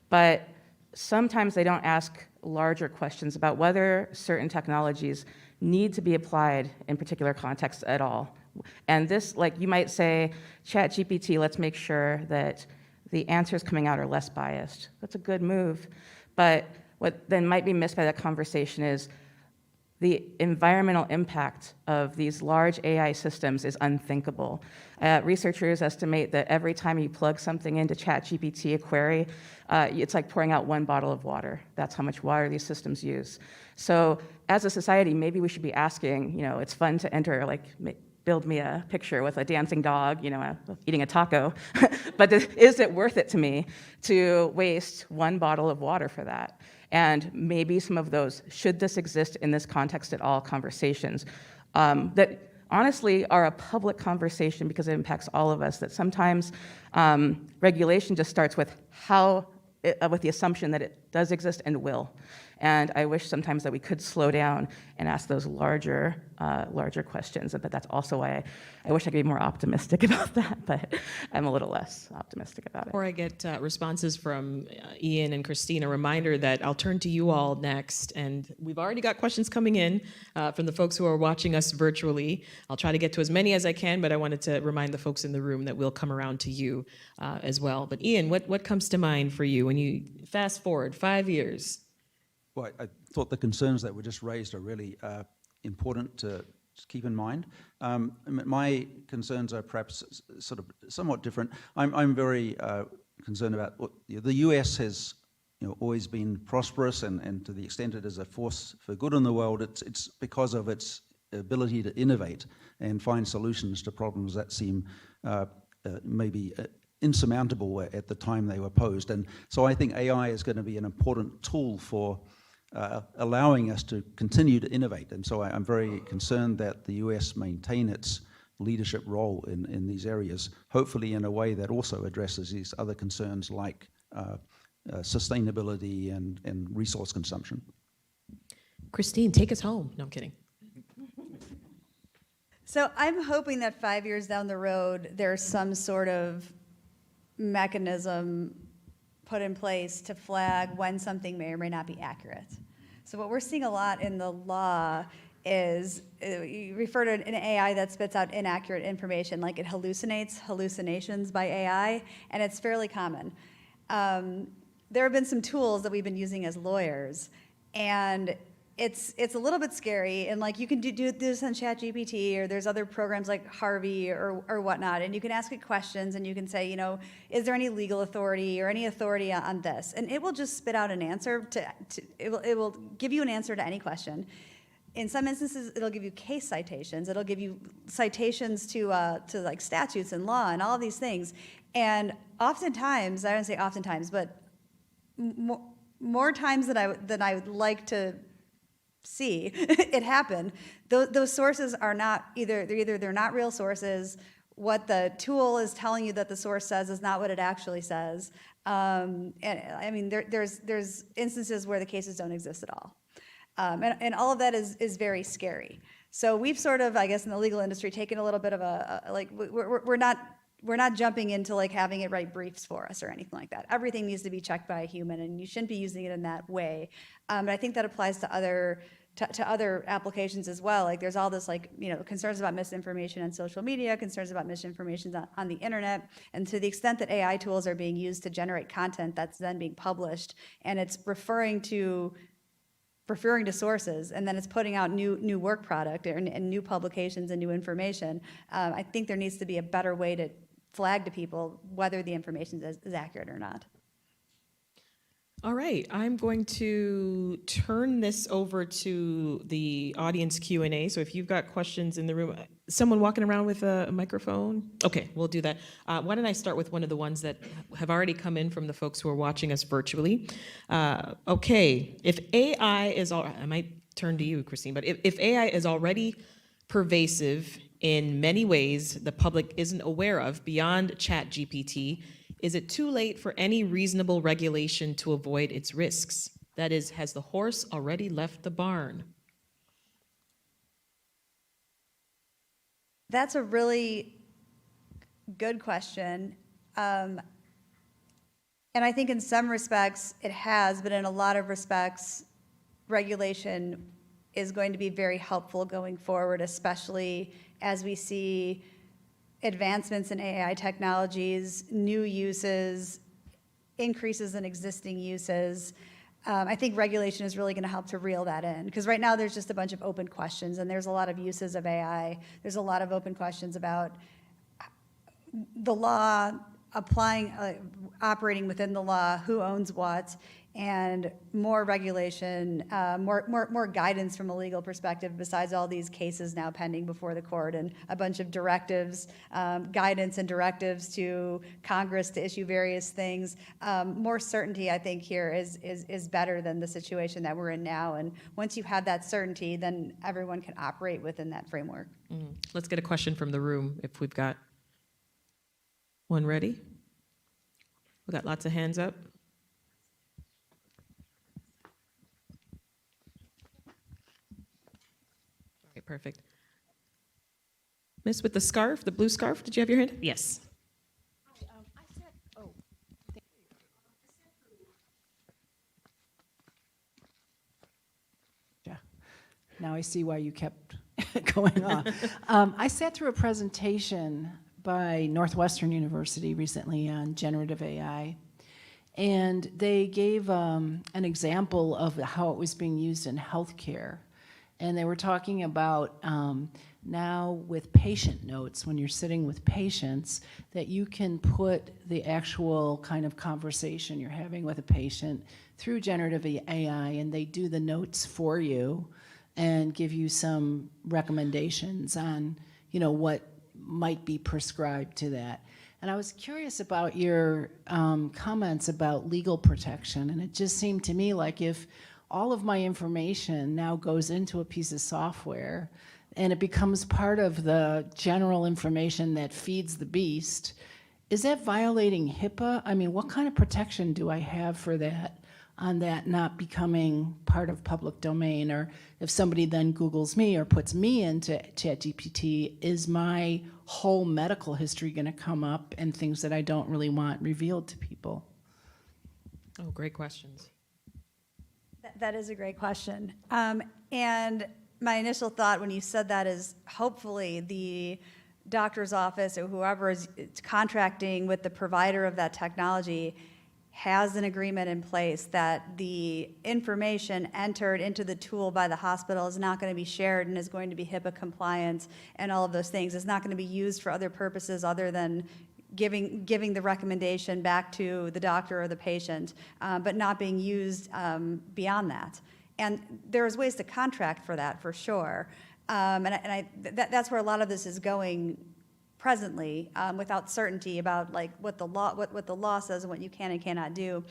but sometimes they don't ask larger questions about whether certain technologies need to be applied in particular contexts at all. And this, like you might say, ChatGPT, let's make sure that the answers coming out are less biased. That's a good move. But What then might be missed by that conversation is the environmental impact of these large AI systems is unthinkable. Researchers estimate that every time you plug something into ChatGPT, a query, it's like pouring out 1 bottle of water. That's how much water these systems use. So as a society, maybe we should be asking, it's fun to enter, like, build me a picture with a dancing dog, eating a taco, but is it worth it to me to waste 1 bottle of water for that? And maybe some of those, should this exist in this context at all, conversations that honestly are a public conversation because it impacts all of us, that sometimes regulation just starts with with the assumption that it does exist and will. And I wish sometimes that we could slow down and ask those larger questions. But that's also why I wish I could be more optimistic about that, but I'm a little less optimistic about it. Before I get responses from Ian and Christine, a reminder that I'll turn to you all next. And we've already got questions coming in from the folks who are watching us virtually. I'll try to get to as many as I can, but I wanted to remind the folks in the room that we'll come around to you as well. But Ian, what comes to mind for you when you fast forward 5 years? Well, I thought the concerns that were just raised are really important to keep in mind. My concerns are perhaps sort of somewhat different. I'm very concerned about what the US has always been prosperous, and to the extent it is a force for good in the world, it's because of its ability to innovate and find solutions to problems that seem maybe insurmountable at the time they were posed. And so I think AI is going to be an important tool for allowing us to continue to innovate. And so I'm very concerned that the US maintain its leadership role in these areas, hopefully in a way that also addresses these other concerns like sustainability and resource consumption. Christine, take us home. No, I'm kidding. So I'm hoping that 5 years down the road, there's some sort of mechanism put in place to flag when something may or may not be accurate. So what we're seeing a lot in the law is, you refer to an AI that spits out inaccurate information, like it hallucinates hallucinations by AI, and it's fairly common. There have been some tools that we've been using as lawyers, and it's a little bit scary, and like you can do this on ChatGPT, or there's other programs like Harvey or whatnot, and you can ask it questions, and you can say, is there any legal authority or any authority on this? And it will just spit out an answer it will give you an answer to any question. In some instances, it'll give you case citations. It'll give you citations to like statutes and law and all of these things. And oftentimes, I don't say oftentimes, but more times than I would like to see it happen, those sources are not they're not real sources. What the tool is telling you that the source says is not what it actually says. And I mean, there's instances where the cases don't exist at all. And all of that is very scary. So we've sort of, I guess, in the legal industry, taken a little bit of we're not jumping into like having it write briefs for us or anything like that. Everything needs to be checked by a human, and you shouldn't be using it in that way. But I think that applies to other applications as well. Like there's all this concerns about misinformation on social media, concerns about misinformation on the internet, and to the extent that AI tools are being used to generate content that's then being published, and it's referring to sources, and then it's putting out new work product and new publications and new information. I think there needs to be a better way to flag to people whether the information is accurate or not. All right, I'm going to turn this over to the audience Q&A. So if you've got questions in the room, someone walking around with a microphone? Okay, we'll do that. Why don't I start with one of the ones that have already come in from the folks who are watching us virtually. Okay, if AI is I might turn to you, Christine, but if AI is already pervasive in many ways the public isn't aware of beyond ChatGPT, is it too late for any reasonable regulation to avoid its risks? That is, has the horse already left the barn? That's a really good question. And I think in some respects it has, but in a lot of respects, regulation is going to be very helpful going forward, especially as we see advancements in AI technologies, new uses, increases in existing uses. I think regulation is really going to help to reel that in, because right now there's just a bunch of open questions, and there's a lot of uses of AI. There's a lot of open questions about the law, applying, operating within the law, who owns what, and more regulation, more guidance from a legal perspective, besides all these cases now pending before the court, and a bunch of directives, guidance and directives to Congress to issue various things. More certainty, I think, here is better than the situation that we're in now. And once you have that certainty, then everyone can operate within that framework. Let's get a question from the room if we've got one ready. We got lots of hands up. Okay, perfect. Miss with the scarf, the blue scarf, did you have your hand? Yes. Yeah. Now I see why you kept going on. I sat through a presentation by Northwestern University recently on generative AI, and they gave an example of how it was being used in healthcare. And they were talking about now with patient notes, when you're sitting with patients, that you can put the actual kind of conversation you're having with a patient through generative AI, and they do the notes for you and give you some recommendations on, you know, what might be prescribed to that. And I was curious about your comments about legal protection, and it just seemed to me like if all of my information now goes into a piece of software and it becomes part of the general information that feeds the beast, is that violating HIPAA? I mean, what kind of protection do I have for that, on that not becoming part of public domain? Or if somebody then Googles me or puts me into ChatGPT, is my whole medical history going to come up and things that I don't really want revealed to people? Oh, great questions. That is a great question. And my initial thought when you said that is hopefully the doctor's office or whoever is contracting with the provider of that technology has an agreement in place that the information entered into the tool by the hospital is not going to be shared and is going to be HIPAA compliant, and all of those things. It's not going to be used for other purposes other than giving the recommendation back to the doctor or the patient, but not being used beyond that. And there's ways to contract for that, for sure. That's where a lot of this is going presently, without certainty about like what the law says and what you can and cannot do.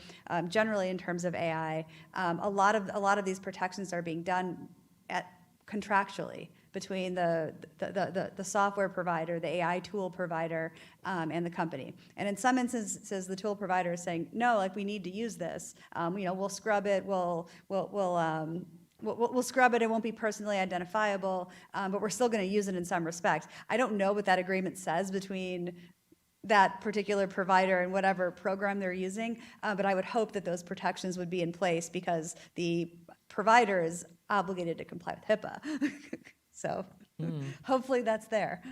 Generally, in terms of AI, a lot of these protections are being done contractually between the software provider, the AI tool provider, and the company. And in some instances, the tool provider is saying, no, like we need to use this. We'll scrub it. We'll scrub it. It won't be personally identifiable, but we're still going to use it in some respects. I don't know what that agreement says between that particular provider and whatever program they're using, but I would hope that those protections would be in place because the provider is obligated to comply with HIPAA. So hopefully that's there.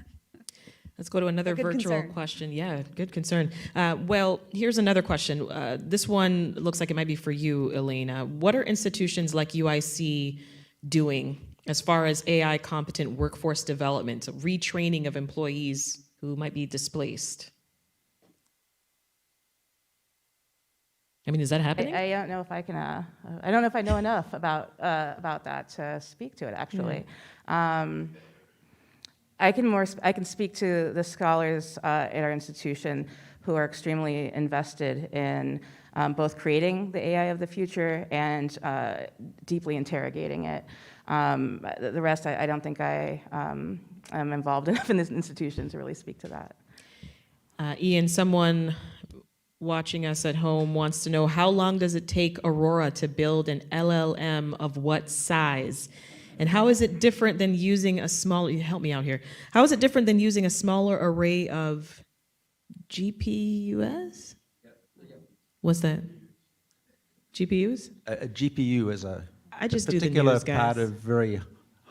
Let's go to another virtual question. Yeah, good concern. Well, here's another question. This one looks like it might be for you, Elena. What are institutions like UIC doing as far as AI competent workforce development, retraining of employees who might be displaced? I mean, is that happening? I don't know if I can. I don't know if I know enough about that to speak to it. Actually, I can speak to the scholars at our institution who are extremely invested in both creating the AI of the future and deeply interrogating it. The rest, I don't think I am involved enough in this institution to really speak to that. Ian, someone watching us at home wants to know, how long does it take Aurora to build an LLM of what size? And how is it different than using a small, help me out here. How is it different than using a smaller array of GPUs? What's that? GPUs? A GPU is a I just do the particular news, guys. part of very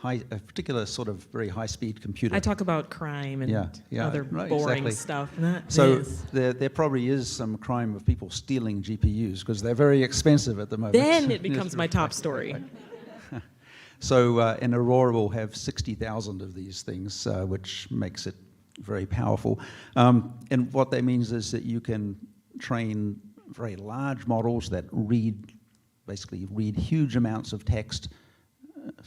a particular sort of very high-speed computer. I talk about crime and Yeah, other right, boring exactly. stuff. Not So this. there probably is some crime of people stealing GPUs because they're very expensive at the moment. Then it becomes my top story. So, and Aurora will have 60,000 of these things, which makes it very powerful. And what that means is that you can train very large models that basically read huge amounts of text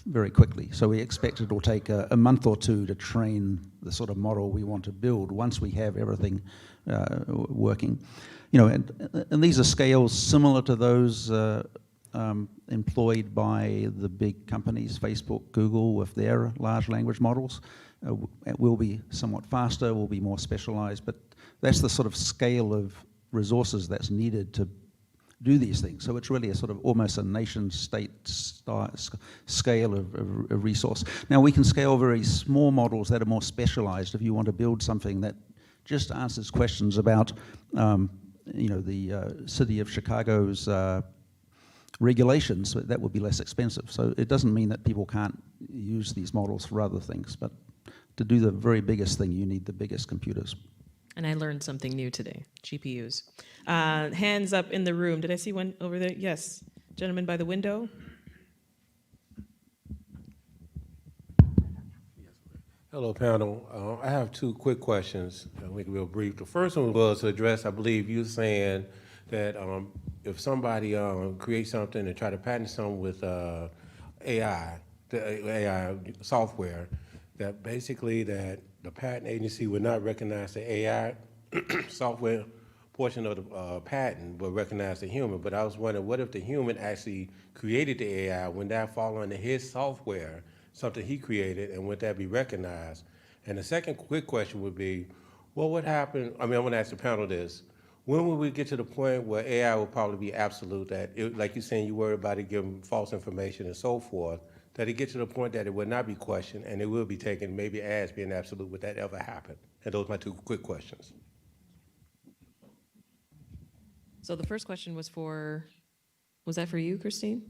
very quickly. So we expect it will take a month or two to train the sort of model we want to build once we have everything working. You know, and these are scales similar to those employed by the big companies, Facebook, Google, with their large language models. It will be somewhat faster, will be more specialized, but that's the sort of scale of resources that's needed to do these things. So it's really a sort of almost a nation state scale of resource. Now we can scale very small models that are more specialized if you want to build something that just answers questions about you know, the city of Chicago's regulations. That would be less expensive. So it doesn't mean that people can't use these models for other things, but to do the very biggest thing, you need the biggest computers. And I learned something new today, GPUs. Hands up in the room. Did I see one over there? Yes. Gentleman by the window. Hello, panel. I have two quick questions. I'll make it real brief. The first one was to address, I believe you were saying that if somebody creates something and try to patent something with AI, the AI software, that basically that the patent agency would not recognize the AI software portion of the patent, but recognize the human. But I was wondering, what if the human actually created the AI? Wouldn't that fall under his software, something he created, and would that be recognized? And the second quick question would be, what would happen, I want to ask the panel this, when will we get to the point where AI will probably be absolute, that, like you're saying, you worry about it giving false information and so forth, that it gets to the point that it would not be questioned and it will be taken maybe as being absolute? Would that ever happen? And those are my two quick questions. So the first question was that for you, Christine?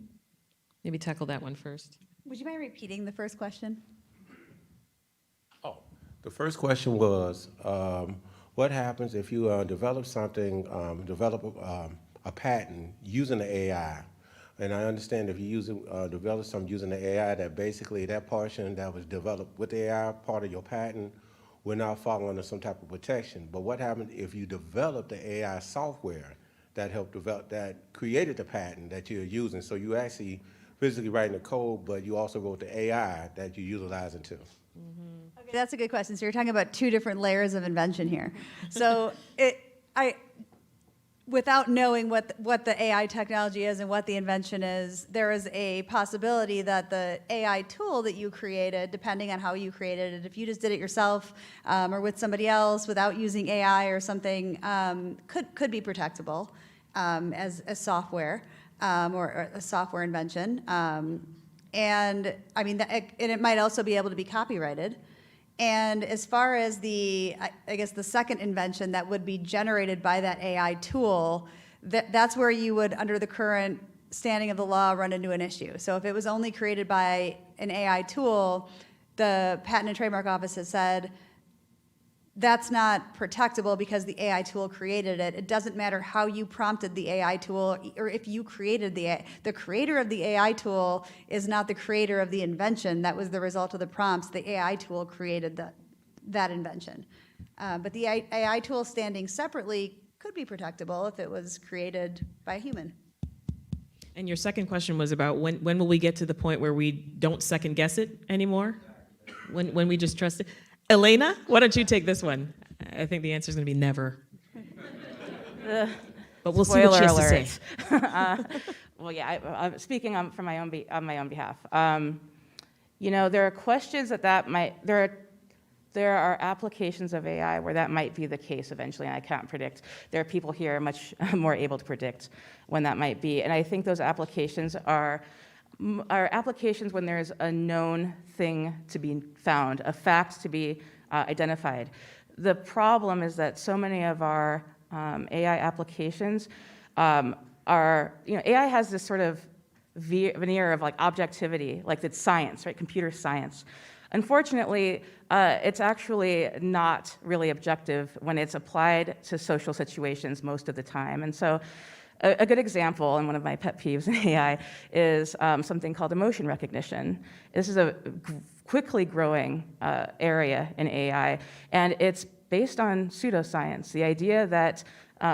Maybe tackle that one first. Would you mind repeating the first question? Oh, the first question was, what happens if you develop something, a patent using the AI? And I understand if you develop something using the AI, that basically that portion that was developed with the AI, part of your patent, will now fall under some type of protection. But what happens if you develop the AI software that helped develop, that created the patent that you're using? So you actually physically writing the code, but you also wrote the AI that you're utilizing too. Okay, that's a good question. So you're talking about two different layers of invention here. So without knowing what the AI technology is and what the invention is, there is a possibility that the AI tool that you created, depending on how you created it, if you just did it yourself or with somebody else without using AI or something, could be protectable as software or a software invention. And I mean, and it might also be able to be copyrighted. And as far as I guess the second invention that would be generated by that AI tool, that's where you would, under the current standing of the law, run into an issue. So if it was only created by an AI tool, the Patent and Trademark Office has said, that's not protectable because the AI tool created it. It doesn't matter how you prompted the AI tool or if you created the creator of the AI tool is not the creator of the invention. That was the result of the prompts. The AI tool created that invention. But the AI tool standing separately could be protectable if it was created by a human. And your second question was about when will we get to the point where we don't second guess it anymore? When we just trust it? Elena, why don't you take this one? I think the answer is going to be never. But we'll see what she has to say. Well, yeah, I'm speaking on my own behalf. You know, there are questions that might, there are applications of AI where that might be the case eventually, and I can't predict. There are people here much more able to predict when that might be. And I think those applications are applications when there's a known thing to be found, a fact to be identified. The problem is that so many of our AI applications AI has this sort of veneer of like objectivity, like it's science, right? Computer science. Unfortunately, it's actually not really objective when it's applied to social situations most of the time. And so a good example, and one of my pet peeves in AI, is something called emotion recognition. This is a quickly growing area in AI, and it's based on pseudoscience, the idea that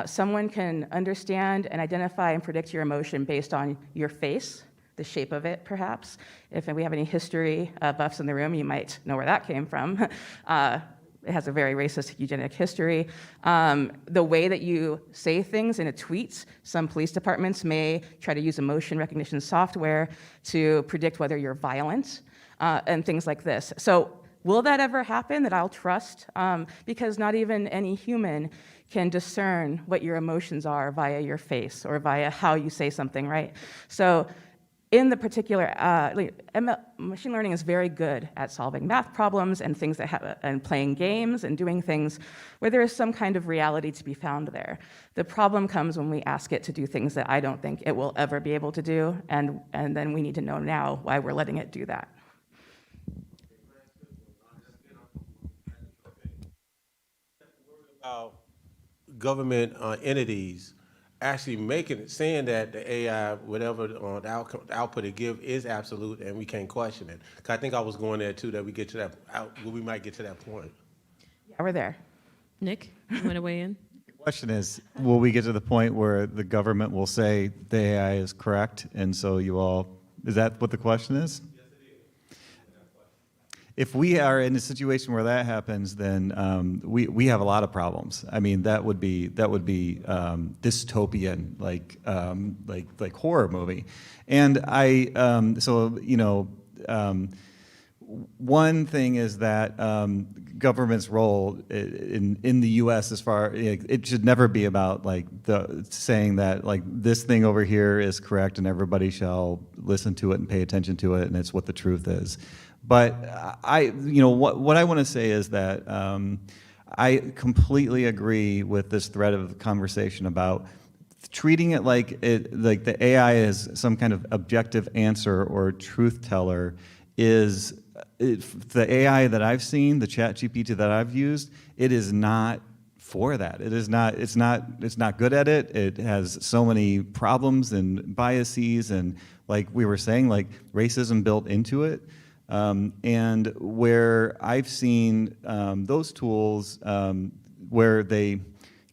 someone can understand and identify and predict your emotion based on your face, the shape of it, perhaps. If we have any history buffs in the room, you might know where that came from. It has a very racist eugenic history. The way that you say things in a tweet, some police departments may try to use emotion recognition software to predict whether you're violent and things like this. So will that ever happen that I'll trust? Because not even any human can discern what your emotions are via your face or via how you say something, right? So in the particular, machine learning is very good at solving math problems and things that have, and playing games and doing things where there is some kind of reality to be found there. The problem comes when we ask it to do things that I don't think it will ever be able to do, and then we need to know now why we're letting it do that. About government entities actually saying that the AI, whatever the output it give is absolute and we can't question it. 'Cause I think I was going there too, that we get to that, we might get to that point. Yeah, we're there. Nick, you want to weigh in? The question is, will we get to the point where the government will say the AI is correct, and so you all, is that what the question is? If we are in a situation where that happens, then we have a lot of problems. I mean, that would be dystopian, like horror movie. And one thing is that government's role in the U.S. as far, it should never be about like saying that like this thing over here is correct and everybody shall listen to it and pay attention to it and it's what the truth is. But what I want to say is that I completely agree with this thread of the about treating it like the AI is some kind of objective answer or truth teller. The AI that I've seen, the ChatGPT that I've used, it is not for that. It is not. It's not good at it. It has so many problems and biases and, like we were saying, like racism built into it. And where I've seen those tools where they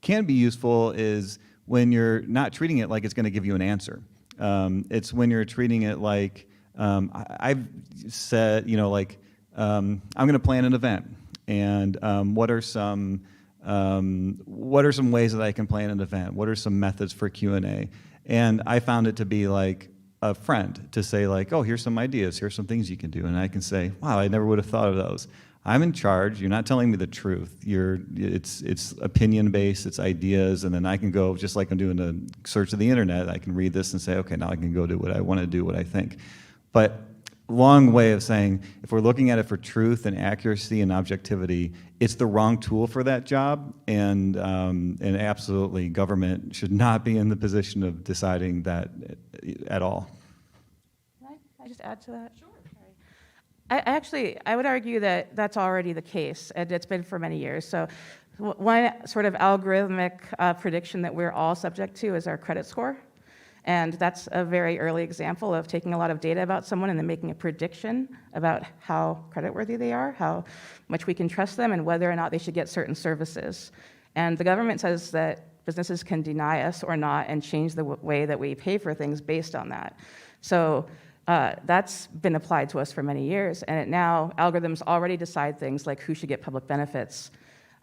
can be useful is when you're not treating it like it's going to give you an answer. It's when you're treating it like I've said, I'm going to plan an event, and what are some ways that I can plan an event? What are some methods for Q&A? And I found it to be like a friend to say like, oh, here's some ideas, here's some things you can do. And I can say, wow, I never would have thought of those. I'm in charge, you're not telling me the truth. It's opinion-based, it's ideas, and then I can go, just like I'm doing a search of the internet, I can read this and say, okay, now I can go do what I want to do, what I think. But long way of saying, if we're looking at it for truth and accuracy and objectivity, it's the wrong tool for that job, and absolutely government should not be in the position of deciding that at all. Can I just add to that? Sure. I would argue that that's already the case, and it's been for many years. So one sort of algorithmic prediction that we're all subject to is our credit score. And that's a very early example of taking a lot of data about someone and then making a prediction about how creditworthy they are, how much we can trust them, and whether or not they should get certain services. And the government says that businesses can deny us or not and change the way that we pay for things based on that. So that's been applied to us for many years, and now algorithms already decide things like who should get public benefits,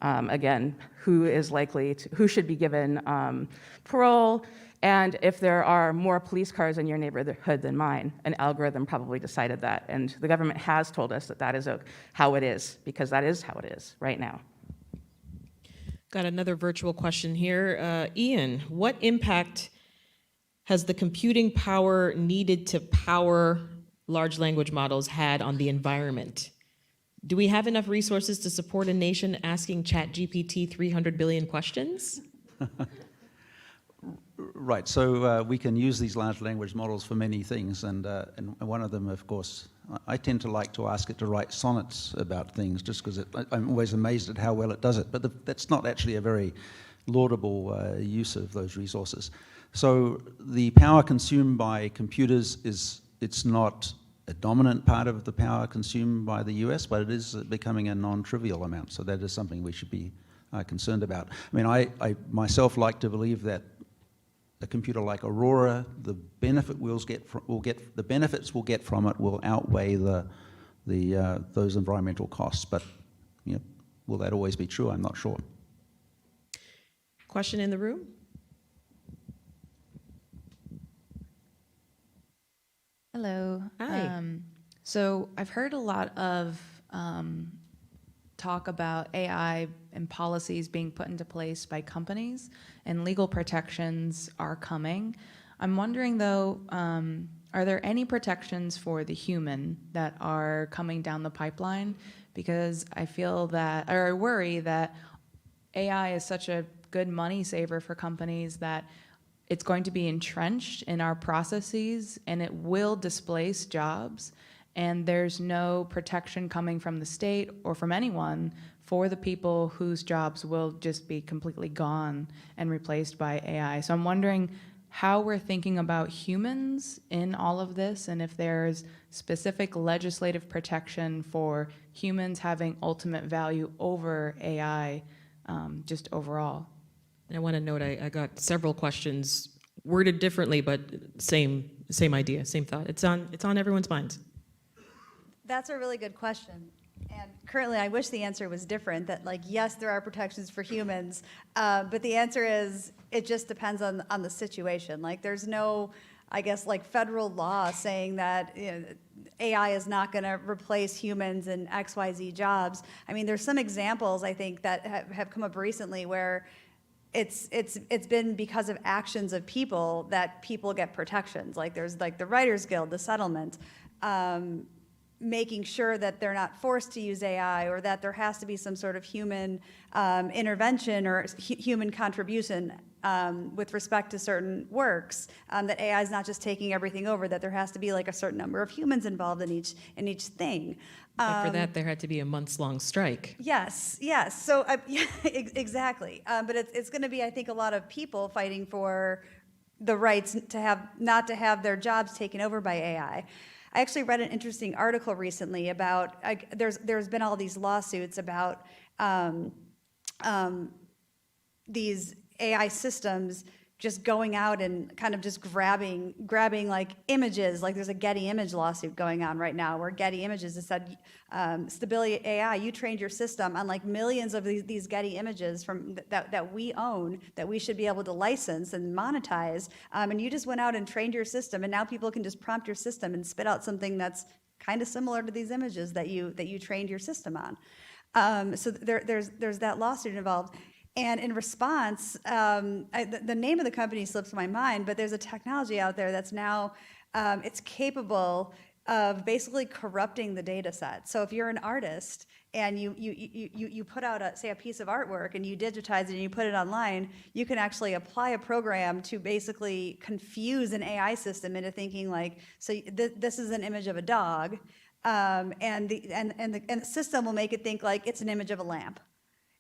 again, who should be given parole, and if there are more police cars in your neighborhood than mine, an algorithm probably decided that. And the government has told us that that is how it is, because that is how it is right now. Got another virtual question here. Ian, what impact has the computing power needed to power large language models had on the environment? Do we have enough resources to support a nation asking ChatGPT 300 billion questions? Right, so we can use these large language models for many things, and one of them, of course, I tend to like to ask it to write sonnets about things, just because I'm always amazed at how well it does it, but that's not actually a very laudable use of those resources. So the power consumed by computers it's not a dominant part of the power consumed by the US, but it is becoming a non-trivial amount, so that is something we should be concerned about. I mean, I myself like to believe that a computer like Aurora, the benefits we'll get from it will outweigh those environmental costs. But will that always be true? I'm not sure. Question in the room? Hello. Hi. So I've heard a lot of talk about AI and policies being put into place by companies, and legal protections are coming. I'm wondering though, are there any protections for the human that are coming down the pipeline? Because I feel that, or I worry that AI is such a good money saver for companies that it's going to be entrenched in our processes and it will displace jobs, and there's no protection coming from the state or from anyone for the people whose jobs will just be completely gone and replaced by AI. So I'm wondering how we're thinking about humans in all of this, and if there's specific legislative protection for humans having ultimate value over AI, just overall. And I want to note I got several questions worded differently, but same idea, same thought. It's on everyone's minds. That's a really good question. And currently, I wish the answer was different, that like, yes, there are protections for humans, but the answer is, it just depends on the situation. Like, there's no, I guess, like federal law saying that AI is not going to replace humans in XYZ jobs. I mean, there's some examples, I think, that have come up recently where it's been because of actions of people that people get protections. Like, there's like the Writers Guild, the settlement, making sure that they're not forced to use AI, or that there has to be some sort of human intervention or human contribution with respect to certain works, that AI is not just taking everything over, that there has to be like a certain number of humans involved in each thing. But for that, there had to be a months-long strike. Yes. So yeah, exactly. But it's going to be, I think, a lot of people fighting for the rights to not to have their jobs taken over by AI. I actually read an interesting article recently about there's been all these lawsuits about these AI systems just going out and kind of just grabbing like images. Like, there's a Getty image lawsuit going on right now where Getty Images has said, Stability AI, you trained your system on like millions of these Getty images from that we own, that we should be able to license and monetize, and you just went out and trained your system, and now people can just prompt your system and spit out something that's kind of similar to these images that you trained your system on. So there's that lawsuit involved. And in response, the name of the company slips my mind, but there's a technology out there that's now, it's capable of basically corrupting the data set. So if you're an artist and you put out, say, a piece of artwork and you digitize it and you put it online, you can actually apply a program to basically confuse an AI system into thinking like, so this is an image of a dog, and the system will make it think like it's an image of a lamp.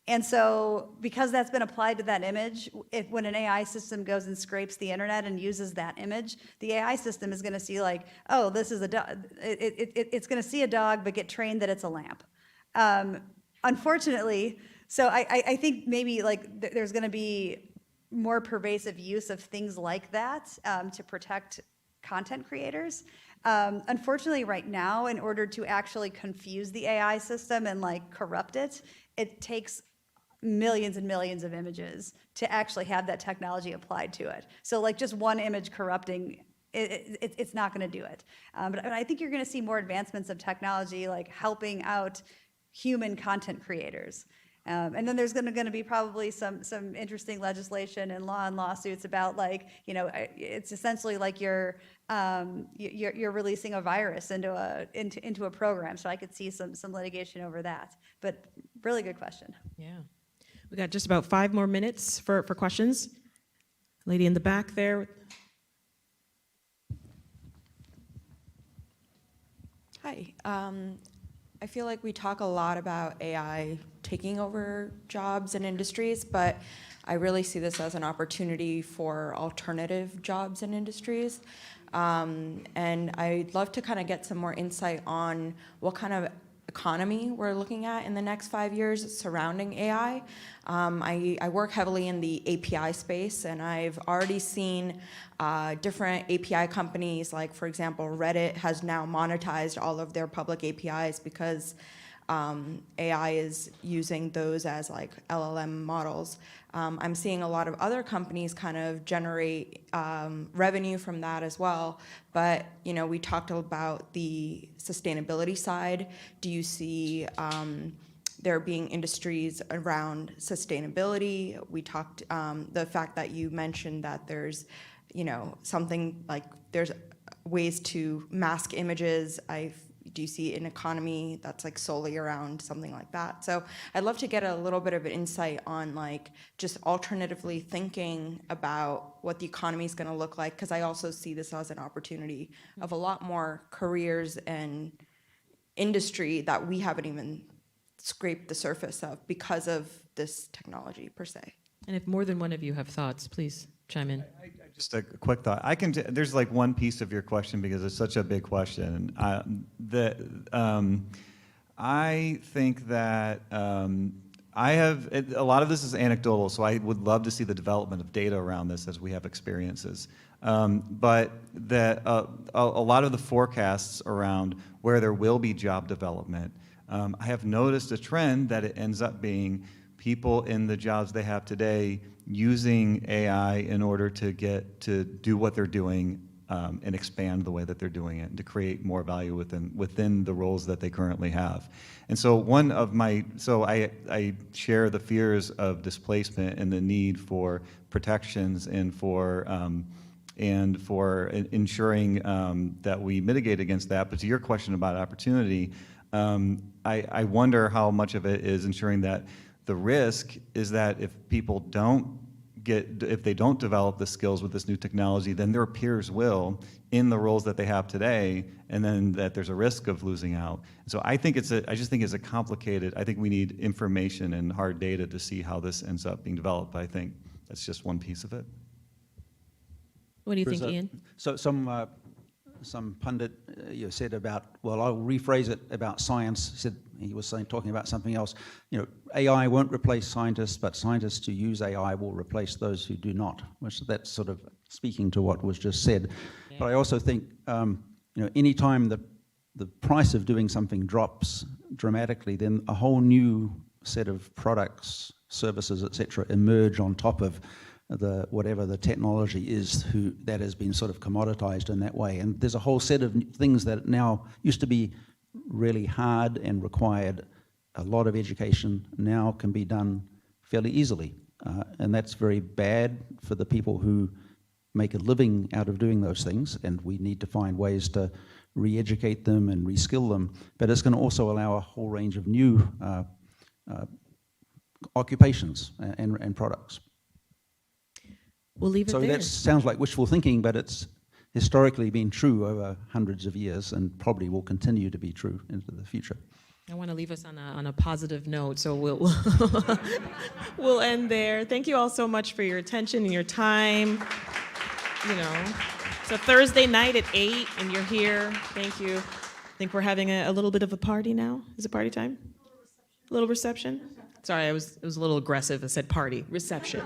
And so, because that's been applied to that image, when an AI system goes and scrapes the internet and uses that image, the AI system is going to see like, oh, this is a dog. It's going to see a dog, but get trained that it's a lamp. Unfortunately, so I think maybe like there's going to be more pervasive use of things like that to protect content creators. Unfortunately, right now, in order to actually confuse the AI system and like corrupt it, it takes millions and millions of images to actually have that technology applied to it. So like just one image corrupting, it's not going to do it. But I think you're going to see more advancements of technology like helping out human content creators. And then there's going to be probably some interesting legislation and lawsuits about like, it's essentially like you're releasing a virus into a program. So I could see some litigation over that. But really good question. Yeah. We got just about 5 more minutes for questions. Lady in the back there. Hi. I feel like we talk a lot about AI taking over jobs and industries, but I really see this as an opportunity for alternative jobs and industries. And I'd love to kind of get some more insight on what kind of economy we're looking at in the next 5 years surrounding AI. I work heavily in the API space, and I've already seen different API companies, like for example, Reddit has now monetized all of their public APIs because AI is using those as like LLM models. I'm seeing a lot of other companies kind of generate revenue from that as well. But we talked about the sustainability side. Do you see there being industries around sustainability? We talked the fact that you mentioned that there's something like there's ways to mask images. Do you see an economy that's like solely around something like that? So I'd love to get a little bit of an insight on like just alternatively thinking about what the economy is going to look like, because I also see this as an opportunity of a lot more careers and industry that we haven't even scraped the surface of because of this technology per se. And if more than one of you have thoughts, please chime in. Just a quick thought. There's like one piece of your question because it's such a big question. I think that a lot of this is anecdotal, so I would love to see the development of data around this as we have experiences. But that a lot of the forecasts around where there will be job development, I have noticed a trend that it ends up being people in the jobs they have today using AI in order to get to do what they're doing and expand the way that they're doing it and to create more value within the roles that they currently have. And so I share the fears of displacement and the need for protections and for ensuring that we mitigate against that. But to your question about opportunity, I wonder how much of it is ensuring that the risk is that if people if they don't develop the skills with this new technology, then their peers will in the roles that they have today, and then that there's a risk of losing out. So I just think it's a complicated, I think we need information and hard data to see how this ends up being developed. I think that's just one piece of it. What do you think, Ian? So some pundit said about, well, I'll rephrase it about science. He was talking about something else. AI won't replace scientists, but scientists who use AI will replace those who do not. Which that's sort of speaking to what was just said. Yeah. But I also think, anytime the price of doing something drops dramatically, then a whole new set of products, services, etc., emerge on top of whatever the technology is that has been sort of commoditized in that way. And there's a whole set of things that now used to be really hard and required a lot of education, now can be done fairly easily. And that's very bad for the people who make a living out of doing those things, and we need to find ways to re-educate them and reskill them. But it's going to also allow a whole range of new occupations and products. We'll leave it there. So that sounds like wishful thinking, but it's historically been true over hundreds of years and probably will continue to be true into the future. I want to leave us on a positive note, so we'll we'll end there. Thank you all so much for your attention and your time. It's a Thursday night at 8, and you're here. Thank you. I think we're having a little bit of a party now. Is it party time? A little reception? Sorry, it was a little aggressive. I said party. Reception.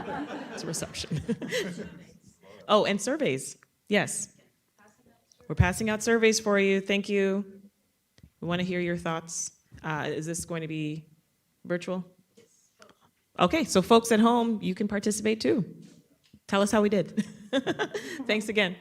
It's a reception. Oh, and surveys. Yes. We're passing out surveys for you. Thank you. We want to hear your thoughts. Is this going to be virtual? Yes. Okay, so folks at home, you can participate too. Tell us how we did. Thanks again.